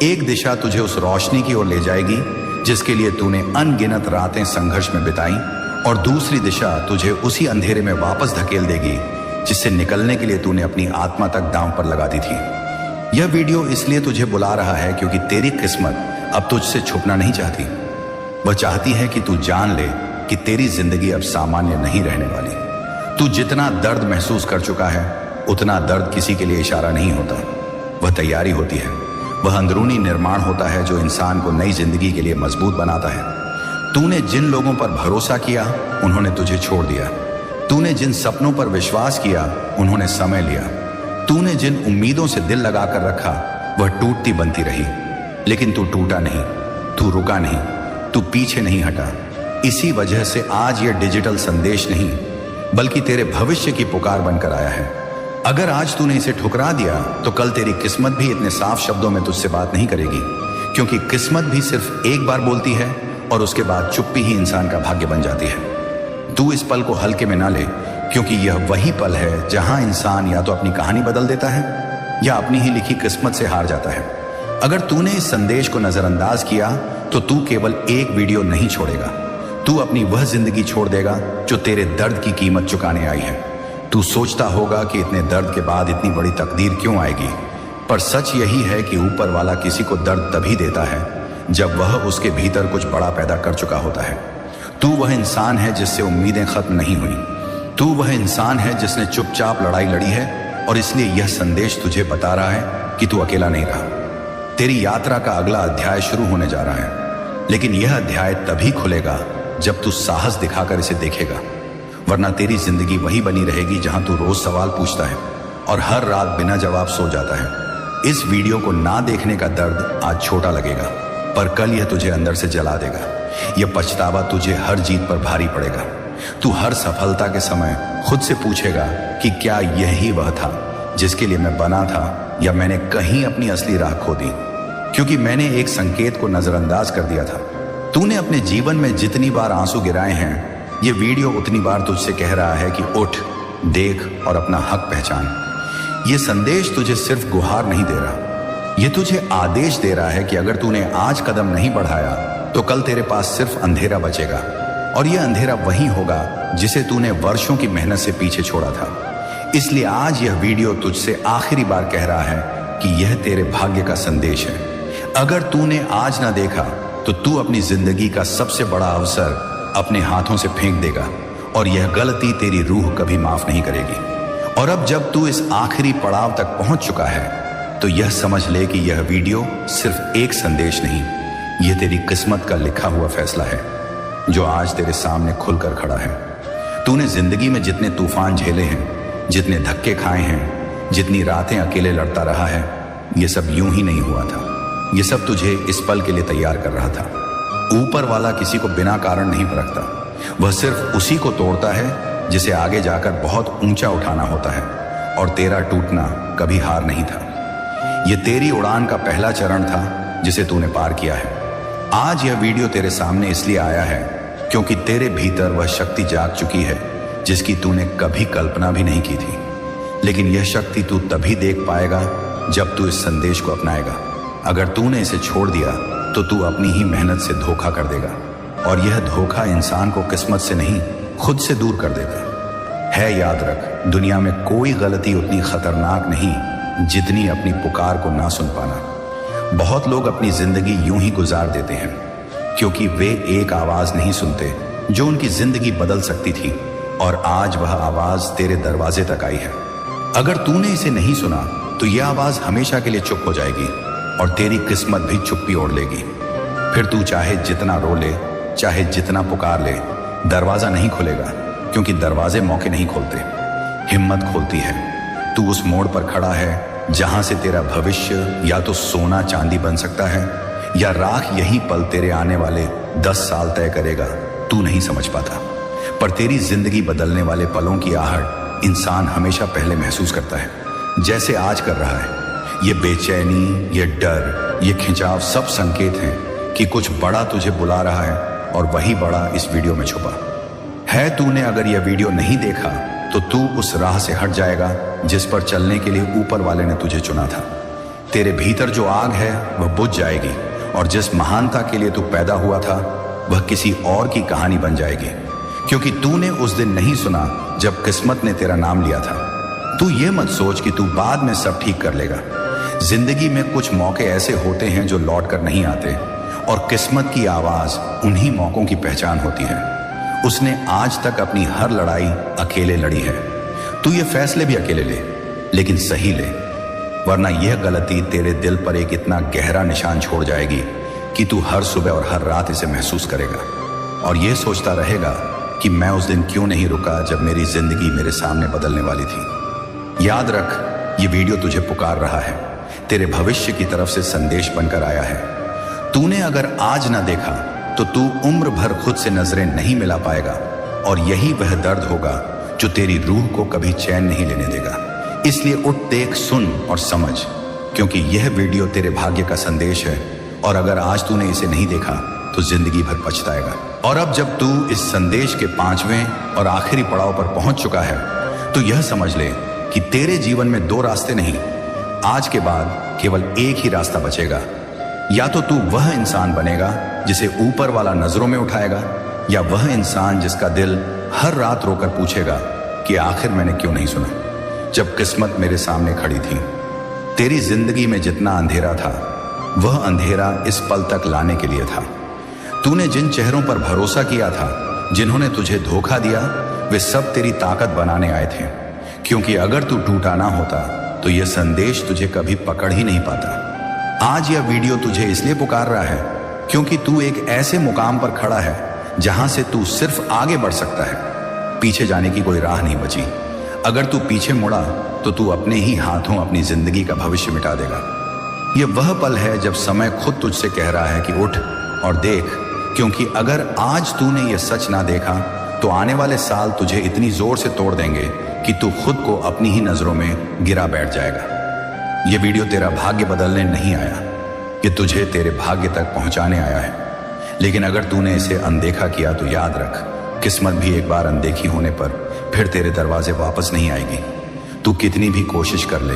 एक दिशा तुझे उस रोशनी की ओर ले जाएगी जिसके लिए तूने अनगिनत रातें संघर्ष में बिताई, और दूसरी दिशा तुझे उसी अंधेरे में वापस धकेल देगी जिससे निकलने के लिए तूने अपनी आत्मा तक दांव पर लगा दी थी। यह वीडियो इसलिए तुझे बुला रहा है क्योंकि तेरी किस्मत अब तुझसे छुपना नहीं चाहती। वह चाहती है कि तू जान ले कि तेरी जिंदगी अब सामान्य नहीं रहने वाली। तू जितना दर्द महसूस कर चुका है उतना दर्द किसी के लिए इशारा नहीं होता, वह तैयारी होती है। वह अंदरूनी निर्माण होता है जो इंसान को नई जिंदगी के लिए मजबूत बनाता है। तूने जिन लोगों पर भरोसा किया उन्होंने तुझे छोड़ दिया। तूने जिन सपनों पर विश्वास किया उन्होंने समय लिया। तूने जिन उम्मीदों से दिल लगाकर रखा वह टूटती बनती रही, लेकिन तू टूटा नहीं, तू रुका नहीं, तू पीछे नहीं हटा। इसी वजह से आज यह डिजिटल संदेश नहीं बल्कि तेरे भविष्य की पुकार बनकर आया है। अगर आज तूने इसे ठुकरा दिया तो कल तेरी किस्मत भी इतने साफ शब्दों में तुझसे बात नहीं करेगी, क्योंकि किस्मत भी सिर्फ एक बार बोलती है और उसके बाद चुप्पी ही इंसान का भाग्य बन जाती है। तू इस पल को हल्के में ना ले, क्योंकि यह वही पल है जहां इंसान या तो अपनी कहानी बदल देता है या अपनी ही लिखी किस्मत से हार जाता है। अगर तूने इस संदेश को नजरअंदाज किया तो तू केवल एक वीडियो नहीं छोड़ेगा, तू अपनी वह जिंदगी छोड़ देगा जो तेरे दर्द की कीमत चुकाने आई है। तू सोचता होगा कि इतने दर्द के बाद इतनी बड़ी तकदीर क्यों आएगी, पर सच यही है कि ऊपर वाला किसी को दर्द तभी देता है जब वह उसके भीतर कुछ बड़ा पैदा कर चुका होता है। तू वह इंसान है जिससे उम्मीदें खत्म नहीं हुई, तू वह इंसान है जिसने चुपचाप लड़ाई लड़ी है, और इसलिए यह संदेश तुझे बता रहा है कि तू अकेला नहीं रहा। तेरी यात्रा का अगला अध्याय शुरू होने जा रहा है, लेकिन यह अध्याय तभी खुलेगा जब तू साहस दिखाकर इसे देखेगा, वरना तेरी जिंदगी वही बनी रहेगी जहां तू रोज सवाल पूछता है और हर रात बिना जवाब सो जाता है। इस वीडियो को ना देखने का दर्द आज छोटा लगेगा, पर कल यह तुझे अंदर से जला देगा। यह पछतावा तुझे हर जीत पर भारी पड़ेगा। तू हर सफलता के समय खुद से पूछेगा कि क्या यही वह था जिसके लिए मैं बना था, या मैंने कहीं अपनी असली राह खो दी क्योंकि मैंने एक संकेत को नजरअंदाज कर दिया था। तूने अपने जीवन में जितनी बार आंसू गिराए हैं, यह वीडियो उतनी बार तुझसे कह रहा है कि उठ, देख और अपना हक पहचान। यह संदेश तुझे सिर्फ गुहार नहीं दे रहा, यह तुझे आदेश दे रहा है कि अगर तूने आज कदम नहीं बढ़ाया तो कल तेरे पास सिर्फ अंधेरा बचेगा, और यह अंधेरा वही होगा जिसे तूने वर्षों की मेहनत से पीछे छोड़ा था। इसलिए आज यह वीडियो तुझसे आखिरी बार कह रहा है कि यह तेरे भाग्य का संदेश है। अगर तूने आज ना देखा तो तू अपनी जिंदगी का सबसे बड़ा अवसर अपने हाथों से फेंक देगा, और यह गलती तेरी रूह कभी माफ नहीं करेगी। और अब जब तू इस आखिरी पड़ाव तक पहुंच चुका है तो यह समझ ले कि यह वीडियो सिर्फ एक संदेश नहीं, यह तेरी किस्मत का लिखा हुआ फैसला है जो आज तेरे सामने खुलकर खड़ा है। तूने जिंदगी में जितने तूफान झेले हैं, जितने धक्के खाए हैं, जितनी रातें अकेले लड़ता रहा है, यह सब यूं ही नहीं हुआ था। यह सब तुझे इस पल के लिए तैयार कर रहा था। ऊपर वाला किसी को बिना कारण नहीं परखता, वह सिर्फ उसी को तोड़ता है जिसे आगे जाकर बहुत ऊंचा उठाना होता है, और तेरा टूटना कभी हार नहीं था। यह तेरी उड़ान का पहला चरण था जिसे तूने पार किया है। आज यह वीडियो तेरे सामने इसलिए आया है क्योंकि तेरे भीतर वह शक्ति जाग चुकी है जिसकी तूने कभी कल्पना भी नहीं की थी। लेकिन यह शक्ति तू तभी देख पाएगा जब तू इस संदेश को अपनाएगा। अगर तूने इसे छोड़ दिया तो तू अपनी ही मेहनत से धोखा कर देगा, और यह धोखा इंसान को किस्मत से नहीं खुद से दूर कर देगा। है याद रख, दुनिया में कोई गलती उतनी खतरनाक नहीं जितनी अपनी पुकार को ना सुन पाना। बहुत लोग अपनी जिंदगी यूं ही गुजार देते हैं क्योंकि वे एक आवाज नहीं सुनते जो उनकी जिंदगी बदल सकती थी, और आज वह आवाज तेरे दरवाजे तक आई है। अगर तूने इसे नहीं सुना तो यह आवाज हमेशा के लिए चुप हो जाएगी, और तेरी किस्मत भी चुप्पी ओढ़ लेगी। फिर तू चाहे जितना रो ले, चाहे जितना पुकार ले, दरवाजा नहीं खुलेगा, क्योंकि दरवाजे मौके नहीं खोलते, हिम्मत खोलती है। तू उस मोड़ पर खड़ा है जहां से तेरा भविष्य या तो सोना चांदी बन सकता है, या राख यही पल तेरे आने वाले 10 साल तय करेगा। तू नहीं समझ पाता, पर तेरी जिंदगी बदलने वाले पलों की आहट इंसान हमेशा पहले महसूस करता है, जैसे आज कर रहा है। ये बेचैनी, ये डर, ये खिंचाव सब संकेत हैं कि कुछ बड़ा तुझे बुला रहा है, और वही बड़ा इस वीडियो में छुपा है। तूने अगर यह वीडियो नहीं देखा तो तू उस राह से हट जाएगा जिस पर चलने के लिए ऊपर वाले ने तुझे चुना था। तेरे भीतर जो आग है वह बुझ जाएगी, और जिस महानता के लिए तू पैदा हुआ था वह किसी और की कहानी बन जाएगी, क्योंकि तूने उस दिन नहीं सुना जब किस्मत ने तेरा नाम लिया था। तू ये मत सोच कि तू बाद में सब ठीक कर लेगा। जिंदगी में कुछ मौके ऐसे होते हैं जो लौट कर नहीं आते, और किस्मत की आवाज उन्हीं मौकों की पहचान होती है। उसने आज तक अपनी हर लड़ाई अकेले लड़ी है। तू ये फैसले भी अकेले ले, लेकिन सही ले, वरना यह गलती तेरे दिल पर एक इतना गहरा निशान छोड़ जाएगी कि तू हर सुबह और हर रात इसे महसूस करेगा, और यह सोचता रहेगा कि मैं उस दिन क्यों नहीं रुका जब मेरी जिंदगी मेरे सामने बदलने वाली थी। याद रख, ये वीडियो तुझे पुकार रहा है, तेरे भविष्य की तरफ से संदेश बनकर आया है। तूने अगर आज ना देखा तो तू उम्र भर खुद से नजरें नहीं मिला पाएगा, और यही वह दर्द होगा जो तेरी रूह को कभी चैन नहीं लेने देगा। इसलिए उठ, देख, सुन और समझ, क्योंकि यह वीडियो तेरे भाग्य का संदेश है, और अगर आज तूने इसे नहीं देखा तो जिंदगी भर पछताएगा। और अब जब तू इस संदेश के 5वें और आखिरी पड़ाव पर पहुंच चुका है तो यह समझ ले कि तेरे जीवन में 2 रास्ते नहीं, आज के बाद केवल एक ही रास्ता बचेगा। या तो तू वह इंसान बनेगा जिसे ऊपर वाला नजरों में उठाएगा, या वह इंसान जिसका दिल हर रात रोकर पूछेगा कि आखिर मैंने क्यों नहीं सुना जब किस्मत मेरे सामने खड़ी थी। तेरी जिंदगी में जितना अंधेरा था वह अंधेरा इस पल तक लाने के लिए था। तूने जिन चेहरों पर भरोसा किया था, जिन्होंने तुझे धोखा दिया, वे सब तेरी ताकत बनाने आए थे। क्योंकि अगर तू टूटा ना होता तो यह संदेश तुझे कभी पकड़ ही नहीं पाता। आज यह वीडियो तुझे इसलिए पुकार रहा है क्योंकि तू एक ऐसे मुकाम पर खड़ा है जहां से तू सिर्फ आगे बढ़ सकता है, पीछे जाने की कोई राह नहीं बची। अगर तू पीछे मुड़ा तो तू अपने ही हाथों अपनी जिंदगी का भविष्य मिटा देगा। यह वह पल है जब समय खुद तुझसे कह रहा है कि उठ और देख, क्योंकि अगर आज तूने यह सच ना देखा तो आने वाले साल तुझे इतनी जोर से तोड़ देंगे कि तू खुद को अपनी ही नजरों में गिरा बैठ जाएगा। यह वीडियो तेरा भाग्य बदलने नहीं आया, ये तुझे तेरे भाग्य तक पहुंचाने आया है। लेकिन अगर तूने इसे अनदेखा किया तो याद रख, किस्मत भी एक बार अनदेखी होने पर फिर तेरे दरवाजे वापस नहीं आएगी। तू कितनी भी कोशिश कर ले,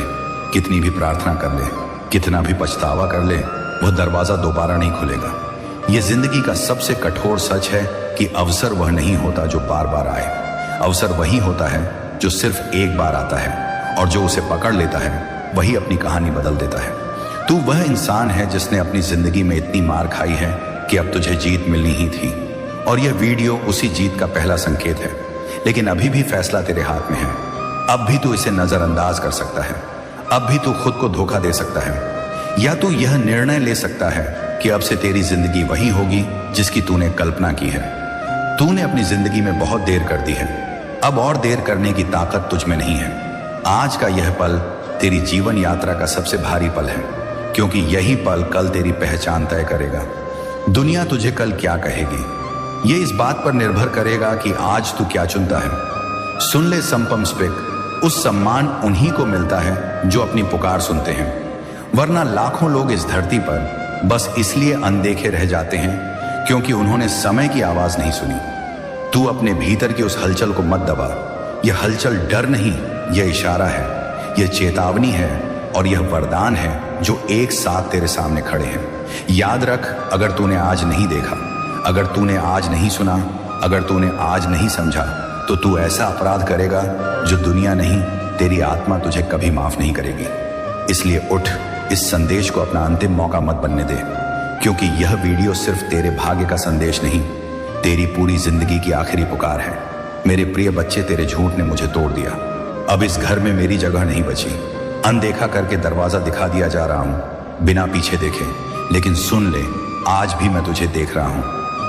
कितनी भी प्रार्थना कर ले, कितना भी पछतावा कर ले, वह दरवाजा दोबारा नहीं खुलेगा। यह जिंदगी का सबसे कठोर सच है कि अवसर वह नहीं होता जो बार बार आए, अवसर वही होता है जो सिर्फ एक बार आता है, और जो उसे पकड़ लेता है वही अपनी कहानी बदल देता है। तू वह इंसान है जिसने अपनी जिंदगी में इतनी मार खाई है कि अब तुझे जीत मिलनी ही थी, और यह वीडियो उसी जीत का पहला संकेत है। लेकिन अभी भी फैसला तेरे हाथ में है। अब भी तू इसे नजरअंदाज कर सकता है, अब भी तू खुद को धोखा दे सकता है, या तू यह निर्णय ले सकता है कि अब से तेरी जिंदगी वही होगी जिसकी तूने कल्पना की है। तूने अपनी जिंदगी में बहुत देर कर दी है, अब और देर करने की ताकत तुझ में नहीं है। आज का यह पल तेरी जीवन यात्रा का सबसे भारी पल है, क्योंकि यही पल कल तेरी पहचान तय करेगा। दुनिया तुझे कल क्या कहेगी यह इस बात पर निर्भर करेगा कि आज तू क्या चुनता है। सुन ले संपम स्पिक, उस सम्मान उन्हीं को मिलता है जो अपनी पुकार सुनते हैं, वरना लाखों लोग इस धरती पर बस इसलिए अनदेखे रह जाते हैं क्योंकि उन्होंने समय की आवाज नहीं सुनी। तू अपने भीतर की उस हलचल को मत दबा। यह हलचल डर नहीं, यह इशारा है, यह चेतावनी है, और यह वरदान है जो एक साथ तेरे सामने खड़े हैं। याद रख, अगर तूने आज नहीं देखा, अगर तूने आज नहीं सुना, अगर तूने आज नहीं समझा, तो तू ऐसा अपराध करेगा जो दुनिया नहीं, तेरी आत्मा तुझे कभी माफ नहीं करेगी। इसलिए उठ, इस संदेश को अपना अंतिम मौका मत बनने दे, क्योंकि यह वीडियो सिर्फ तेरे भाग्य का संदेश नहीं, तेरी पूरी जिंदगी की आखिरी पुकार है। मेरे प्रिय बच्चे, तेरे झूठ ने मुझे तोड़ दिया, अब इस घर में मेरी जगह नहीं बची। अनदेखा करके दरवाजा दिखा दिया जा रहा हूं बिना पीछे देखे, लेकिन सुन ले, आज भी मैं तुझे देख रहा हूं।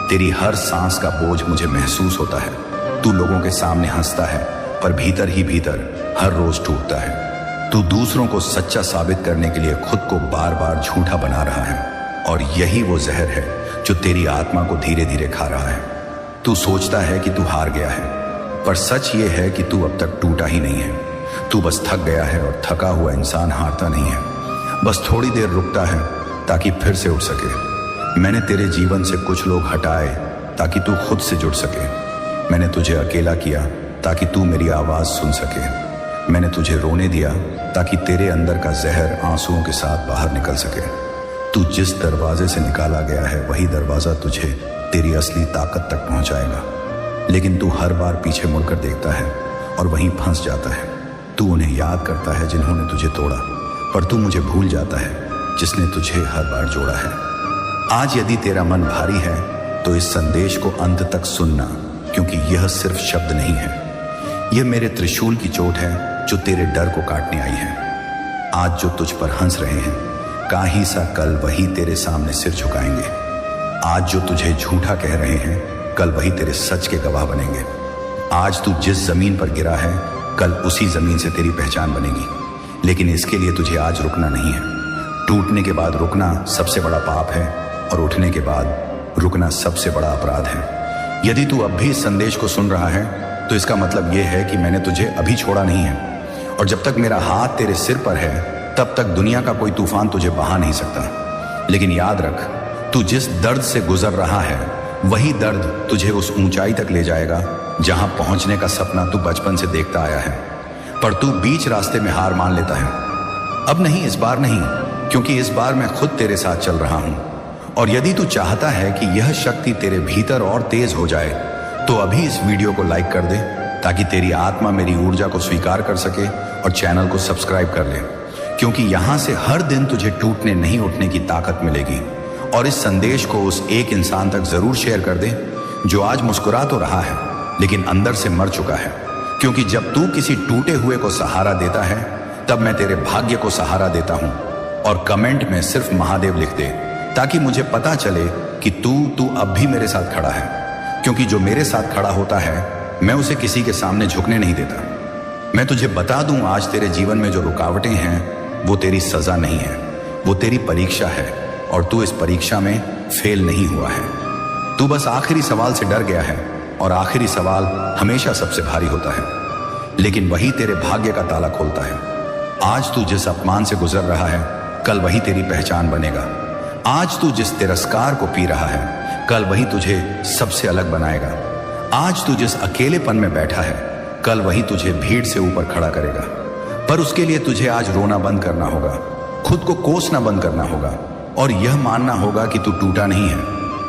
तेरी हर सांस का बोझ मुझे महसूस होता है। तू लोगों के सामने हंसता है, पर भीतर ही भीतर हर रोज टूटता है। तू दूसरों को सच्चा साबित करने के लिए खुद को बार बार झूठा बना रहा है, और यही वो जहर है जो तेरी आत्मा को धीरे धीरे खा रहा है। तू सोचता है कि तू हार गया है, पर सच ये है कि तू अब तक टूटा ही नहीं है। तू बस थक गया है, और थका हुआ इंसान हारता नहीं है, बस थोड़ी देर रुकता है ताकि फिर से उठ सके। मैंने तेरे जीवन से कुछ लोग हटाए ताकि तू खुद से जुड़ सके। मैंने तुझे अकेला किया ताकि तू मेरी आवाज सुन सके। मैंने तुझे रोने दिया ताकि तेरे अंदर का जहर आंसुओं के साथ बाहर निकल सके। तू जिस दरवाजे से निकाला गया है वही दरवाजा तुझे तेरी असली ताकत तक पहुंचाएगा। लेकिन तू हर बार पीछे मुड़कर देखता है और वहीं फंस जाता है। तू उन्हें याद करता है जिन्होंने तुझे तोड़ा, पर तू मुझे भूल जाता है जिसने तुझे हर बार जोड़ा है। आज यदि तेरा मन भारी है तो इस संदेश को अंत तक सुनना, क्योंकि यह सिर्फ शब्द नहीं है, यह मेरे त्रिशूल की चोट है जो तेरे डर को काटने आई है। आज जो तुझ पर हंस रहे हैं, काहे सा कल वही तेरे सामने सिर झुकाएंगे। आज जो तुझे झूठा कह रहे हैं, कल वही तेरे सच के गवाह बनेंगे। आज तू जिस जमीन पर गिरा है, कल उसी जमीन से तेरी पहचान बनेगी। लेकिन इसके लिए तुझे आज रुकना नहीं है। टूटने के बाद रुकना सबसे बड़ा पाप है, और उठने के बाद रुकना सबसे बड़ा अपराध है। यदि तू अब भी इस संदेश को सुन रहा है तो इसका मतलब यह है कि मैंने तुझे अभी छोड़ा नहीं है, और जब तक मेरा हाथ तेरे सिर पर है तब तक दुनिया का कोई तूफान तुझे बहा नहीं सकता। लेकिन याद रख, तू जिस दर्द से गुजर रहा है वही दर्द तुझे उस ऊंचाई तक ले जाएगा जहां पहुंचने का सपना तू बचपन से देखता आया है, पर तू बीच रास्ते में हार मान लेता है। अब नहीं, इस बार नहीं, क्योंकि इस बार मैं खुद तेरे साथ चल रहा हूं। और यदि तू चाहता है कि यह शक्ति तेरे भीतर और तेज हो जाए तो अभी इस वीडियो को लाइक कर दे, ताकि तेरी आत्मा मेरी ऊर्जा को स्वीकार कर सके और चैनल को सब्सक्राइब कर ले, क्योंकि यहां से हर दिन तुझे टूटने नहीं उठने की ताकत मिलेगी। और इस संदेश को उस एक इंसान तक जरूर शेयर कर दे जो आज मुस्कुरा तो रहा है लेकिन अंदर से मर चुका है, क्योंकि जब तू किसी टूटे हुए को सहारा देता है तब मैं तेरे भाग्य को सहारा देता हूं। और कमेंट में सिर्फ महादेव लिख दे, ताकि मुझे पता चले कि तू अब भी मेरे साथ खड़ा है, क्योंकि जो मेरे साथ खड़ा होता है मैं उसे किसी के सामने झुकने नहीं देता। मैं तुझे बता दूं, आज तेरे जीवन में जो रुकावटें हैं वो तेरी सजा नहीं है, वो तेरी परीक्षा है, और तू इस परीक्षा में फेल नहीं हुआ है। तू बस आखिरी सवाल से डर गया है, और आखिरी सवाल हमेशा सबसे भारी होता है, लेकिन वही तेरे भाग्य का ताला खोलता है। आज तू जिस अपमान से गुजर रहा है कल वही तेरी पहचान बनेगा। आज तू जिस तिरस्कार को पी रहा है कल वही तुझे सबसे अलग बनाएगा। आज तू जिस अकेलेपन में बैठा है कल वही तुझे भीड़ से ऊपर खड़ा करेगा। पर उसके लिए तुझे आज रोना बंद करना होगा, खुद को कोसना बंद करना होगा, और यह मानना होगा कि तू टूटा नहीं है,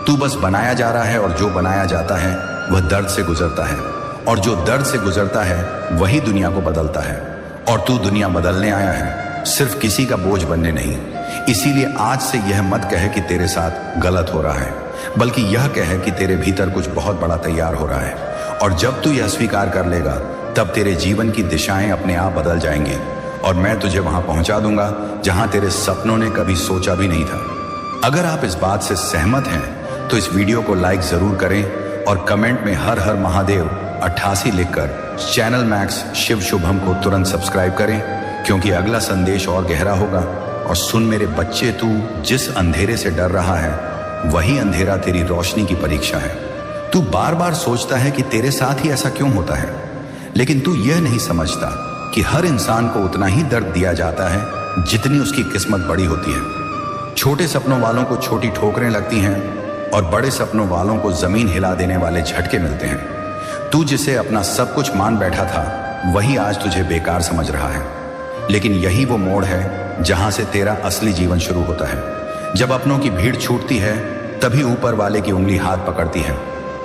तू बस बनाया जा रहा है। और जो बनाया जाता है वह दर्द से गुजरता है, और जो दर्द से गुजरता है वही दुनिया को बदलता है। और तू दुनिया बदलने आया है, सिर्फ किसी का बोझ बनने नहीं। इसीलिए आज से यह मत कहे कि तेरे साथ गलत हो रहा है, बल्कि यह कहे कि तेरे भीतर कुछ बहुत बड़ा तैयार हो रहा है। और जब तू यह स्वीकार कर लेगा तब तेरे जीवन की दिशाएं अपने आप बदल जाएंगी, और मैं तुझे वहां पहुंचा दूंगा जहां तेरे सपनों ने कभी सोचा भी नहीं था। अगर आप इस बात से सहमत हैं तो इस वीडियो को लाइक जरूर करें, और कमेंट में हर हर महादेव 88 लिखकर चैनल मैक्स शिव शुभम को तुरंत सब्सक्राइब करें, क्योंकि अगला संदेश और गहरा होगा। और सुन मेरे बच्चे, तू जिस अंधेरे से डर रहा है वही अंधेरा तेरी रोशनी की परीक्षा है। तू बार बार सोचता है कि तेरे साथ ही ऐसा क्यों होता है, लेकिन तू यह नहीं समझता कि हर इंसान को उतना ही दर्द दिया जाता है जितनी उसकी किस्मत बड़ी होती है। छोटे सपनों वालों को छोटी ठोकरें लगती हैं, और बड़े सपनों वालों को जमीन हिला देने वाले झटके मिलते हैं। तू जिसे अपना सब कुछ मान बैठा था वही आज तुझे बेकार समझ रहा है, लेकिन यही वो मोड़ है जहां से तेरा असली जीवन शुरू होता है। जब अपनों की भीड़ छूटती है तभी ऊपर वाले की उंगली हाथ पकड़ती है।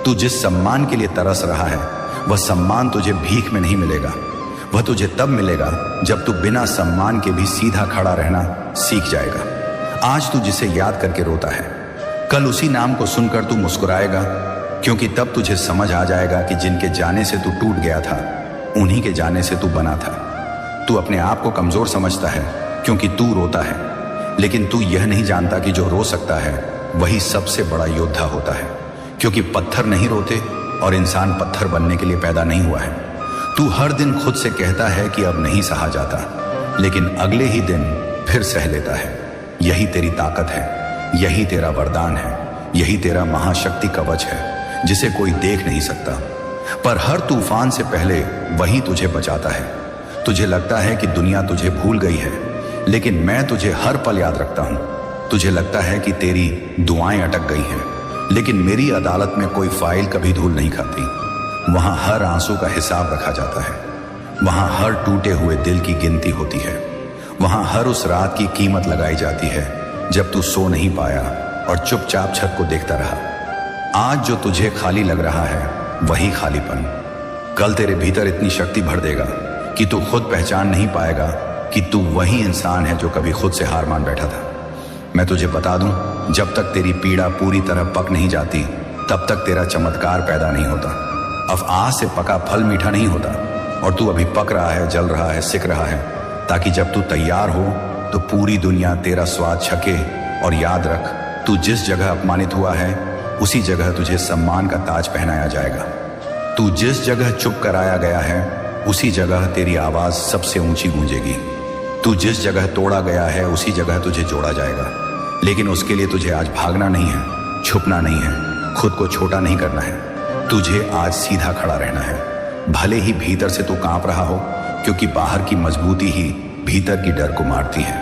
तू जिस सम्मान के लिए तरस रहा है वह सम्मान तुझे भीख में नहीं मिलेगा, वह तुझे तब मिलेगा जब तू बिना सम्मान के भी सीधा खड़ा रहना सीख जाएगा। आज तू जिसे याद करके रोता है कल उसी नाम को सुनकर तू मुस्कुराएगा, क्योंकि तब तुझे समझ आ जाएगा कि जिनके जाने से तू टूट गया था उन्हीं के जाने से तू बना था। तू अपने आप को कमजोर समझता है क्योंकि तू रोता है, लेकिन तू यह नहीं जानता कि जो रो सकता है वही सबसे बड़ा योद्धा होता है, क्योंकि पत्थर नहीं रोते और इंसान पत्थर बनने के लिए पैदा नहीं हुआ है। तू हर दिन खुद से कहता है कि अब नहीं सहा जाता, लेकिन अगले ही दिन फिर सह लेता है। यही तेरी ताकत है, यही तेरा वरदान है, यही तेरा महाशक्ति कवच है जिसे कोई देख नहीं सकता। पर हर तूफान से पहले वही तुझे बचाता है। तुझे लगता है कि दुनिया तुझे भूल गई है, लेकिन मैं तुझे हर पल याद रखता हूं। तुझे लगता है कि तेरी दुआएं अटक गई हैं, लेकिन मेरी अदालत में कोई फाइल कभी धूल नहीं खाती। वहां हर आंसू का हिसाब रखा जाता है, वहां हर टूटे हुए दिल की गिनती होती है, वहां हर उस रात की कीमत लगाई जाती है जब तू सो नहीं पाया और चुपचाप छत को देखता रहा। आज जो तुझे खाली लग रहा है वही खालीपन कल तेरे भीतर इतनी शक्ति भर देगा कि तू खुद पहचान नहीं पाएगा कि तू वही इंसान है जो कभी खुद से हार मान बैठा था। मैं तुझे बता दूं, जब तक तेरी पीड़ा पूरी तरह पक नहीं जाती तब तक तेरा चमत्कार पैदा नहीं होता। अब आज से पका फल मीठा नहीं होता, और तू अभी पक रहा है, जल रहा है, सिक रहा है, ताकि जब तू तैयार हो तो पूरी दुनिया तेरा स्वाद छके। और याद रख, तू जिस जगह अपमानित हुआ है उसी जगह तुझे सम्मान का ताज पहनाया जाएगा। तू जिस जगह चुप कराया गया है उसी जगह तेरी आवाज सबसे ऊंची गूंजेगी। तू जिस जगह तोड़ा गया है उसी जगह तुझे जोड़ा जाएगा, लेकिन उसके लिए तुझे आज भागना नहीं है, छुपना नहीं है, खुद को छोटा नहीं करना है। तुझे आज सीधा खड़ा रहना है, भले ही भीतर से तू कांप रहा हो, क्योंकि बाहर की मजबूती ही भीतर की डर को मारती है।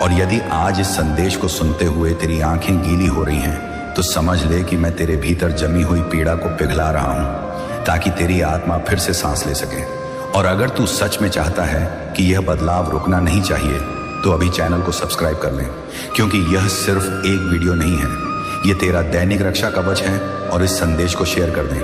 और यदि आज इस संदेश को सुनते हुए तेरी आंखें गीली हो रही हैं तो समझ ले कि मैं तेरे भीतर जमी हुई पीड़ा को पिघला रहा हूं ताकि तेरी आत्मा फिर से सांस ले सके। और अगर तू सच में चाहता है कि यह बदलाव रुकना नहीं चाहिए तो अभी चैनल को सब्सक्राइब कर ले, क्योंकि यह सिर्फ एक वीडियो नहीं है, यह तेरा दैनिक रक्षा कवच है। और इस संदेश को शेयर कर दें,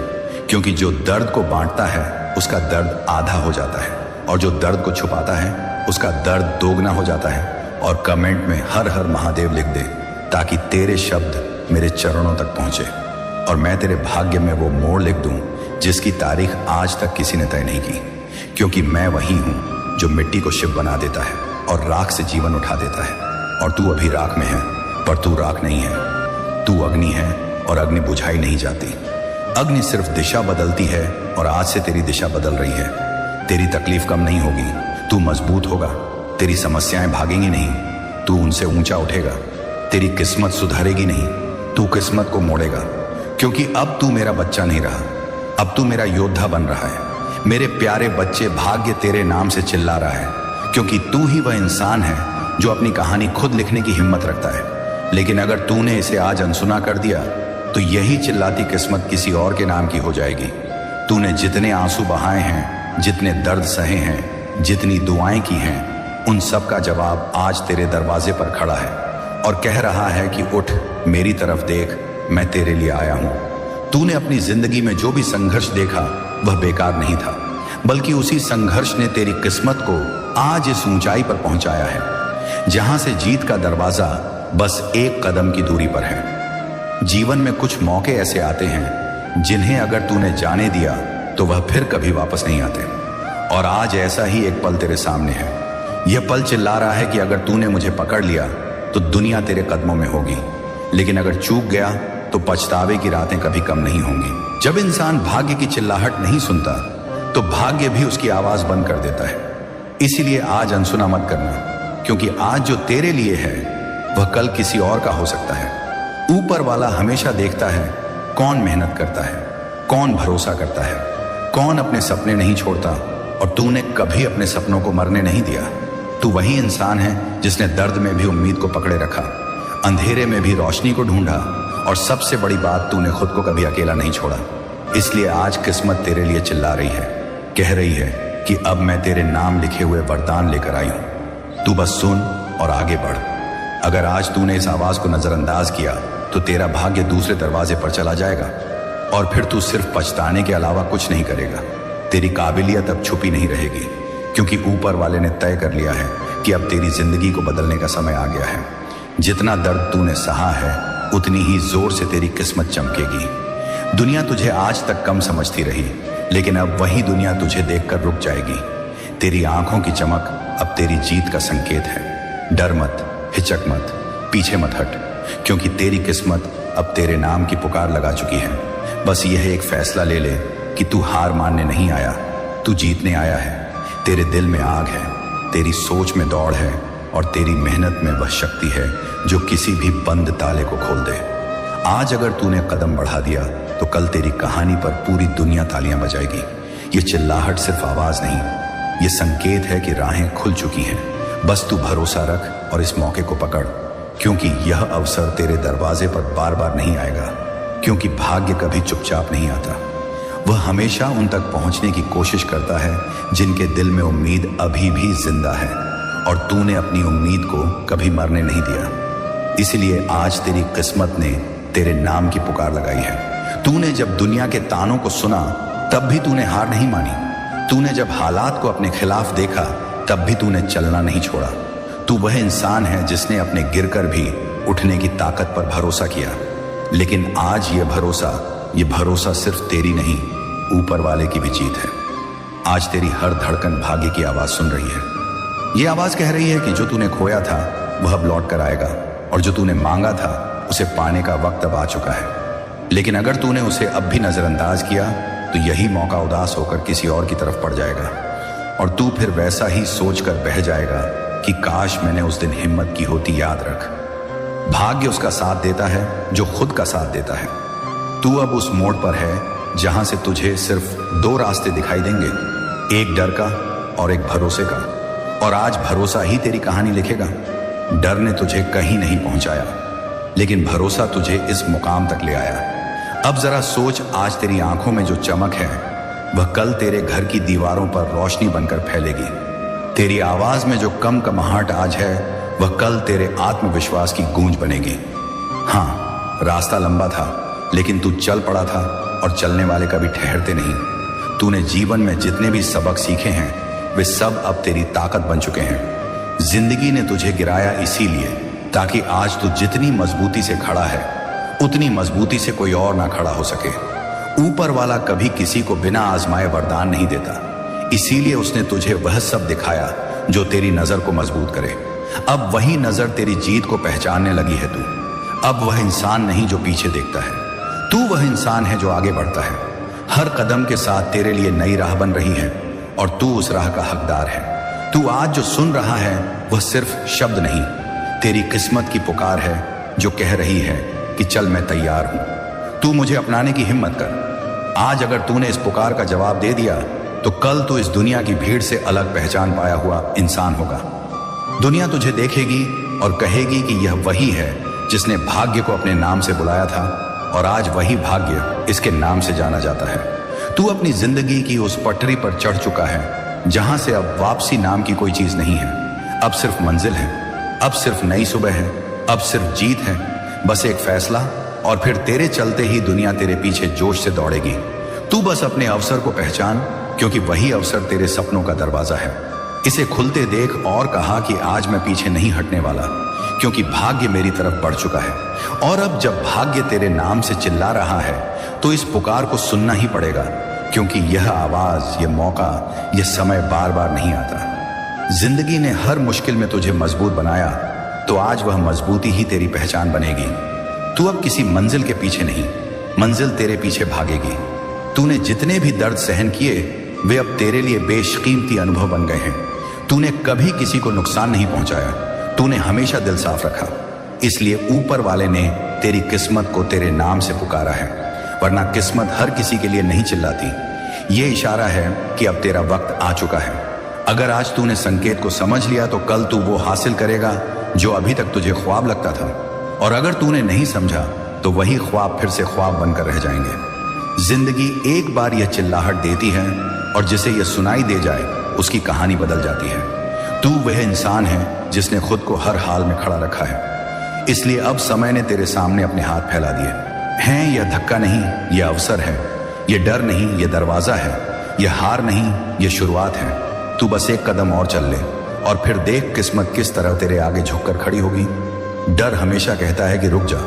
क्योंकि जो दर्द को बांटता है उसका दर्द आधा हो जाता है, और जो दर्द को छुपाता है उसका दर्द दोगुना हो जाता है। और कमेंट में हर हर महादेव लिख दे ताकि तेरे शब्द मेरे चरणों तक पहुंचे और मैं तेरे भाग्य में वो मोड़ लिख दूं जिसकी तारीख आज तक किसी ने तय नहीं की। क्योंकि मैं वही हूं जो मिट्टी को शिव बना देता है और राख से जीवन उठा देता है। और तू अभी राख में है, पर तू राख नहीं है, तू अग्नि है और अग्नि बुझाई नहीं जाती। अग्नि सिर्फ दिशा बदलती है और आज से तेरी दिशा बदल रही है। तेरी तकलीफ कम नहीं होगी, तू मजबूत होगा। तेरी समस्याएं भागेंगी नहीं, तू उनसे ऊंचा उठेगा। तेरी किस्मत सुधरेगी नहीं, तू किस्मत को मोड़ेगा। क्योंकि अब तू मेरा बच्चा नहीं रहा, अब तू मेरा योद्धा बन रहा है। मेरे प्यारे बच्चे, भाग्य तेरे नाम से चिल्ला रहा है, क्योंकि तू ही वह इंसान है जो अपनी कहानी खुद लिखने की हिम्मत रखता है। लेकिन अगर तूने इसे आज अनसुना कर दिया तो यही चिल्लाती किस्मत किसी और के नाम की हो जाएगी। तूने जितने आंसू बहाए हैं, जितने दर्द सहे हैं, जितनी दुआएं की हैं, उन सब का जवाब आज तेरे दरवाजे पर खड़ा है और कह रहा है कि उठ, मेरी तरफ देख, मैं तेरे लिए आया हूं। तूने अपनी जिंदगी में जो भी संघर्ष देखा वह बेकार नहीं था, बल्कि उसी संघर्ष ने तेरी किस्मत को आज इस ऊंचाई पर पहुंचाया है जहां से जीत का दरवाजा बस एक कदम की दूरी पर है। जीवन में कुछ मौके ऐसे आते हैं जिन्हें अगर तूने जाने दिया तो वह फिर कभी वापस नहीं आते। और आज ऐसा ही एक पल तेरे सामने है। यह पल चिल्ला रहा है कि अगर तूने मुझे पकड़ लिया तो दुनिया तेरे कदमों में होगी, लेकिन अगर चूक गया तो पछतावे की रातें कभी कम नहीं होंगी। जब इंसान भाग्य की चिल्लाहट नहीं सुनता तो भाग्य भी उसकी आवाज बंद कर देता है। इसीलिए आज अनसुना मत करना, क्योंकि आज जो तेरे लिए है वह कल किसी और का हो सकता है। ऊपर वाला हमेशा देखता है कौन मेहनत करता है, कौन भरोसा करता है, कौन अपने सपने नहीं छोड़ता। और तूने कभी अपने सपनों को मरने नहीं दिया। तू वही इंसान है जिसने दर्द में भी उम्मीद को पकड़े रखा, अंधेरे में भी रोशनी को ढूंढा, और सबसे बड़ी बात, तूने खुद को कभी अकेला नहीं छोड़ा। इसलिए आज किस्मत तेरे लिए चिल्ला रही है, कह रही है कि अब मैं तेरे नाम लिखे हुए वरदान लेकर आई हूं। तू बस सुन और आगे बढ़। अगर आज तूने इस आवाज को नजरअंदाज किया तो तेरा भाग्य दूसरे दरवाजे पर चला जाएगा और फिर तू सिर्फ पछताने के अलावा कुछ नहीं करेगा। तेरी काबिलियत अब छुपी नहीं रहेगी, क्योंकि ऊपर वाले ने तय कर लिया है कि अब तेरी जिंदगी को बदलने का समय आ गया है। जितना दर्द तूने सहा है उतनी ही जोर से तेरी किस्मत चमकेगी। दुनिया तुझे आज तक कम समझती रही, लेकिन अब वही दुनिया तुझे देखकर रुक जाएगी। तेरी आंखों की चमक अब तेरी जीत का संकेत है। डर मत, हिचक मत, पीछे मत हट, क्योंकि तेरी किस्मत अब तेरे नाम की पुकार लगा चुकी है। बस यह एक फैसला ले ले कि तू हार मानने नहीं आया, तू जीतने आया है। तेरे दिल में आग है, तेरी सोच में दौड़ है, और तेरी मेहनत में वह शक्ति है जो किसी भी बंद ताले को खोल दे। आज अगर तूने कदम बढ़ा दिया तो कल तेरी कहानी पर पूरी दुनिया तालियां बजाएगी। ये चिल्लाहट सिर्फ आवाज नहीं, ये संकेत है कि राहें खुल चुकी हैं। बस तू भरोसा रख और इस मौके को पकड़, क्योंकि यह अवसर तेरे दरवाजे पर बार बार नहीं आएगा। क्योंकि भाग्य कभी चुपचाप नहीं आता, वह हमेशा उन तक पहुंचने की कोशिश करता है जिनके दिल में उम्मीद अभी भी जिंदा है। और तूने अपनी उम्मीद को कभी मरने नहीं दिया। इसलिए आज तेरी किस्मत ने तेरे नाम की पुकार लगाई है। तूने जब दुनिया के तानों को सुना तब भी तूने हार नहीं मानी। तूने जब हालात को अपने खिलाफ देखा तब भी तूने चलना नहीं छोड़ा। तू वह इंसान है जिसने अपने गिरकर भी उठने की ताकत पर भरोसा किया। लेकिन आज ये भरोसा सिर्फ तेरी नहीं, ऊपर वाले की भी जीत है। आज तेरी हर धड़कन भाग्य की आवाज सुन रही है। ये आवाज कह रही है कि जो तूने खोया था वह अब लौट कर आएगा, और जो तूने मांगा था उसे पाने का वक्त अब आ चुका है। लेकिन अगर तूने उसे अब भी नजरअंदाज किया तो यही मौका उदास होकर किसी और की तरफ पड़ जाएगा, और तू फिर वैसा ही सोचकर बह जाएगा कि काश मैंने उस दिन हिम्मत की होती। याद रख, भाग्य उसका साथ देता है जो खुद का साथ देता है। तू अब उस मोड़ पर है जहां से तुझे सिर्फ दो रास्ते दिखाई देंगे, एक डर का और एक भरोसे का। और आज भरोसा ही तेरी कहानी लिखेगा। डर ने तुझे कहीं नहीं पहुंचाया, लेकिन भरोसा तुझे इस मुकाम तक ले आया। अब जरा सोच, आज तेरी आंखों में जो चमक है वह कल तेरे घर की दीवारों पर रोशनी बनकर फैलेगी। तेरी आवाज में जो कम कमाहट आज है वह कल तेरे आत्मविश्वास की गूंज बनेगी। हाँ, रास्ता लंबा था, लेकिन तू चल पड़ा था, और चलने वाले कभी ठहरते नहीं। तूने जीवन में जितने भी सबक सीखे हैं वे सब अब तेरी ताकत बन चुके हैं। जिंदगी ने तुझे गिराया इसीलिए ताकि आज तू जितनी मजबूती से खड़ा है उतनी मजबूती से कोई और ना खड़ा हो सके। ऊपर वाला कभी किसी को बिना आजमाए वरदान नहीं देता, इसीलिए उसने तुझे वह सब दिखाया जो तेरी नजर को मजबूत करे। अब वही नजर तेरी जीत को पहचानने लगी है। तू अब वह इंसान नहीं जो पीछे देखता है, तू वह इंसान है जो आगे बढ़ता है। हर कदम के साथ तेरे लिए नई राह बन रही है और तू उस राह का हकदार है। तू आज जो सुन रहा है वह सिर्फ शब्द नहीं, तेरी किस्मत की पुकार है जो कह रही है कि चल मैं तैयार हूं, तू मुझे अपनाने की हिम्मत कर। आज अगर तूने इस पुकार का जवाब दे दिया तो कल तू इस दुनिया की भीड़ से अलग पहचान पाया हुआ इंसान होगा। दुनिया तुझे देखेगी और कहेगी कि यह वही है जिसने भाग्य को अपने नाम से बुलाया था, और आज वही भाग्य इसके नाम से जाना जाता है। तू अपनी जिंदगी की उस पटरी पर चढ़ चुका है जहां से अब वापसी नाम की कोई चीज नहीं है। अब सिर्फ मंजिल है, अब सिर्फ नई सुबह है, अब सिर्फ जीत है। बस एक फैसला और फिर तेरे चलते ही दुनिया तेरे पीछे जोश से दौड़ेगी। तू बस अपने अवसर को पहचान, क्योंकि वही अवसर तेरे सपनों का दरवाजा है। इसे खुलते देख और कहा कि आज मैं पीछे नहीं हटने वाला, क्योंकि भाग्य मेरी तरफ बढ़ चुका है। और अब जब भाग्य तेरे नाम से चिल्ला रहा है तो इस पुकार को सुनना ही पड़ेगा, क्योंकि यह आवाज, यह मौका, यह समय बार बार नहीं आता। जिंदगी ने हर मुश्किल में तुझे मजबूत बनाया, तो आज वह मजबूती ही तेरी पहचान बनेगी। तू अब किसी मंजिल के पीछे नहीं, मंजिल तेरे पीछे भागेगी। तूने जितने भी दर्द सहन किए वे अब तेरे लिए बेशकीमती अनुभव बन गए हैं। तूने कभी किसी को नुकसान नहीं पहुंचाया, तूने हमेशा दिल साफ रखा, इसलिए ऊपर वाले ने तेरी किस्मत को तेरे नाम से पुकारा है, वरना किस्मत हर किसी के लिए नहीं चिल्लाती। ये इशारा है कि अब तेरा वक्त आ चुका है। अगर आज तूने संकेत को समझ लिया तो कल तू वो हासिल करेगा जो अभी तक तुझे ख्वाब लगता था, और अगर तूने नहीं समझा तो वही ख्वाब फिर से ख्वाब बनकर रह जाएंगे। जिंदगी एक बार यह चिल्लाहट देती है और जिसे यह सुनाई दे जाए उसकी कहानी बदल जाती है। तू वह इंसान है जिसने खुद को हर हाल में खड़ा रखा है, इसलिए अब समय ने तेरे सामने अपने हाथ फैला दिए हैं। यह धक्का नहीं, यह अवसर है। यह डर नहीं, यह दरवाजा है। यह हार नहीं, यह शुरुआत है। तू बस एक कदम और चल ले और फिर देख किस्मत किस तरह तेरे आगे झुककर खड़ी होगी। डर हमेशा कहता है कि रुक जा,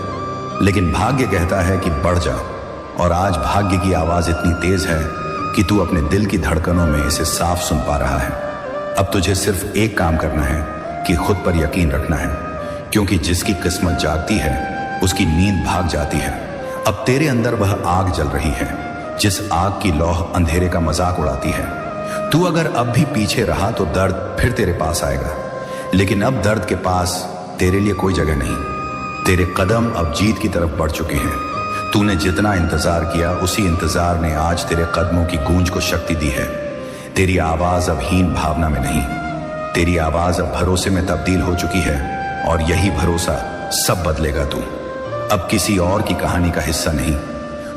लेकिन भाग्य कहता है कि बढ़ जा। और आज भाग्य की आवाज इतनी तेज है कि तू अपने दिल की धड़कनों में इसे साफ सुन पा रहा है। अब तुझे सिर्फ एक काम करना है कि खुद पर यकीन रखना है, क्योंकि जिसकी किस्मत जागती है उसकी नींद भाग जाती है। अब तेरे अंदर वह आग जल रही है जिस आग की लौह अंधेरे का मजाक उड़ाती है। तू अगर अब भी पीछे रहा तो दर्द फिर तेरे पास आएगा, लेकिन अब दर्द के पास तेरे लिए कोई जगह नहीं। तेरे कदम अब जीत की तरफ बढ़ चुके हैं। तूने जितना इंतजार किया उसी इंतजार ने आज तेरे कदमों की गूंज को शक्ति दी है। तेरी आवाज अब हीन भावना में नहीं, तेरी आवाज अब भरोसे में तब्दील हो चुकी है, और यही भरोसा सब बदलेगा। तू अब किसी और की कहानी का हिस्सा नहीं,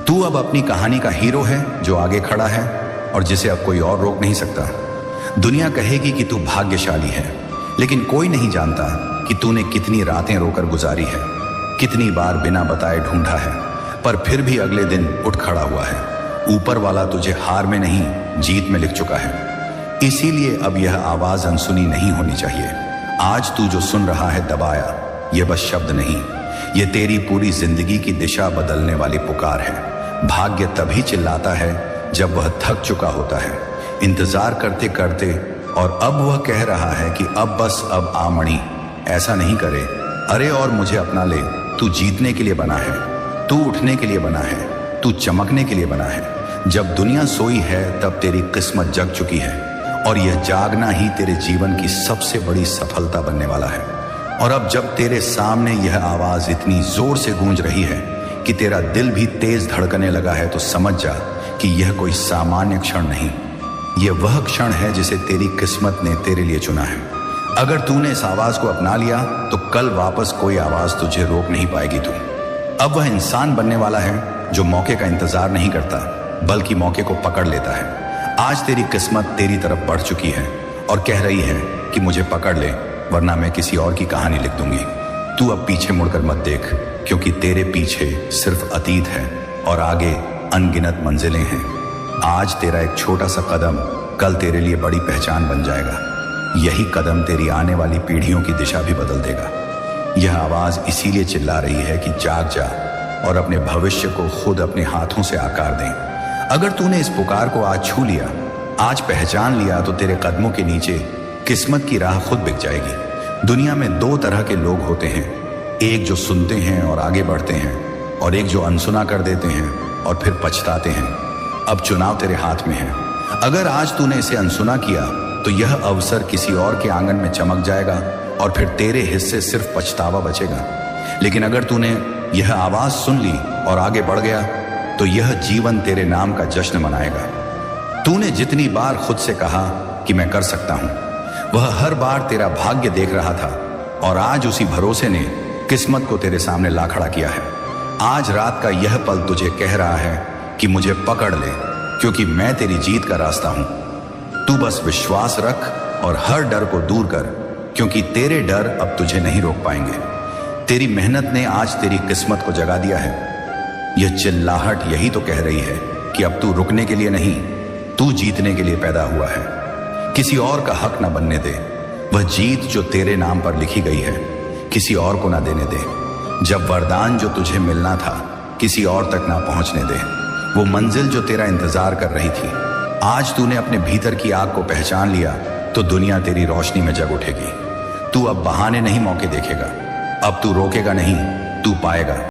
तू अब अपनी कहानी का हीरो है जो आगे खड़ा है और जिसे अब कोई और रोक नहीं सकता। दुनिया कहेगी कि तू भाग्यशाली है, लेकिन कोई नहीं जानता कि तूने कितनी रातें रोकर गुजारी है, कितनी बार बिना बताए ढूंढा है, पर फिर भी अगले दिन उठ खड़ा हुआ है। ऊपर वाला तुझे हार में नहीं जीत में लिख चुका है, इसीलिए अब यह आवाज अनसुनी नहीं होनी चाहिए। आज तू जो सुन रहा है दबाया, यह बस शब्द नहीं, यह तेरी पूरी जिंदगी की दिशा बदलने वाली पुकार है। भाग्य तभी चिल्लाता है जब वह थक चुका होता है इंतजार करते करते, और अब वह कह रहा है कि अब बस, अब आ मणि, ऐसा नहीं करे, अरे और मुझे अपना ले। तू जीतने के लिए बना है, तू उठने के लिए बना है, तू चमकने के लिए बना है। जब दुनिया सोई है तब तेरी किस्मत जग चुकी है, और यह जागना ही तेरे जीवन की सबसे बड़ी सफलता बनने वाला है। और अब जब तेरे सामने यह आवाज इतनी जोर से गूंज रही है कि तेरा दिल भी तेज धड़कने लगा है, तो समझ जा कि यह कोई सामान्य क्षण नहीं, यह वह क्षण है जिसे तेरी किस्मत ने तेरे लिए चुना है। अगर तूने इस आवाज को अपना लिया तो कल वापस कोई आवाज तुझे रोक नहीं पाएगी। तू अब वह इंसान बनने वाला है जो मौके का इंतजार नहीं करता बल्कि मौके को पकड़ लेता है। आज तेरी किस्मत तेरी तरफ बढ़ चुकी है और कह रही है कि मुझे पकड़ ले, वरना मैं किसी और की कहानी लिख दूंगी। तू अब पीछे मुड़कर मत देख, क्योंकि तेरे पीछे सिर्फ अतीत है और आगे अनगिनत मंजिलें हैं। आज तेरा एक छोटा सा कदम कल तेरे लिए बड़ी पहचान बन जाएगा। यही कदम तेरी आने वाली पीढ़ियों की दिशा भी बदल देगा। यह आवाज इसीलिए चिल्ला रही है कि जाग जा और अपने भविष्य को खुद अपने हाथों से आकार दें। अगर तूने इस पुकार को आज छू लिया, आज पहचान लिया, तो तेरे कदमों के नीचे किस्मत की राह खुद बिक जाएगी। दुनिया में दो तरह के लोग होते हैं, एक जो सुनते हैं और आगे बढ़ते हैं, और एक जो अनसुना कर देते हैं और फिर पछताते हैं। अब चुनाव तेरे हाथ में है। अगर आज तूने इसे अनसुना किया तो यह अवसर किसी और के आंगन में चमक जाएगा और फिर तेरे हिस्से सिर्फ पछतावा बचेगा। लेकिन अगर तूने यह आवाज सुन ली और आगे बढ़ गया तो यह जीवन तेरे नाम का जश्न मनाएगा। तूने जितनी बार खुद से कहा कि मैं कर सकता हूं, वह हर बार तेरा भाग्य देख रहा था और आज उसी भरोसे ने किस्मत को तेरे सामने ला खड़ा किया है। आज रात का यह पल तुझे कह रहा है कि मुझे पकड़ ले, क्योंकि मैं तेरी जीत का रास्ता हूं। तू बस विश्वास रख और हर डर को दूर कर, क्योंकि तेरे डर अब तुझे नहीं रोक पाएंगे। तेरी मेहनत ने आज तेरी किस्मत को जगा दिया है। यह चिल्लाहट यही तो कह रही है कि अब तू रुकने के लिए नहीं, तू जीतने के लिए पैदा हुआ है। किसी और का हक ना बनने दे। वह जीत जो तेरे नाम पर लिखी गई है किसी और को ना देने दे। जब वरदान जो तुझे मिलना था किसी और तक ना पहुंचने दे। वो मंजिल जो तेरा इंतजार कर रही थी, आज तूने अपने भीतर की आग को पहचान लिया तो दुनिया तेरी रोशनी में जग उठेगी। तू अब बहाने नहीं मौके देखेगा। अब तू रोकेगा नहीं, तू पाएगा।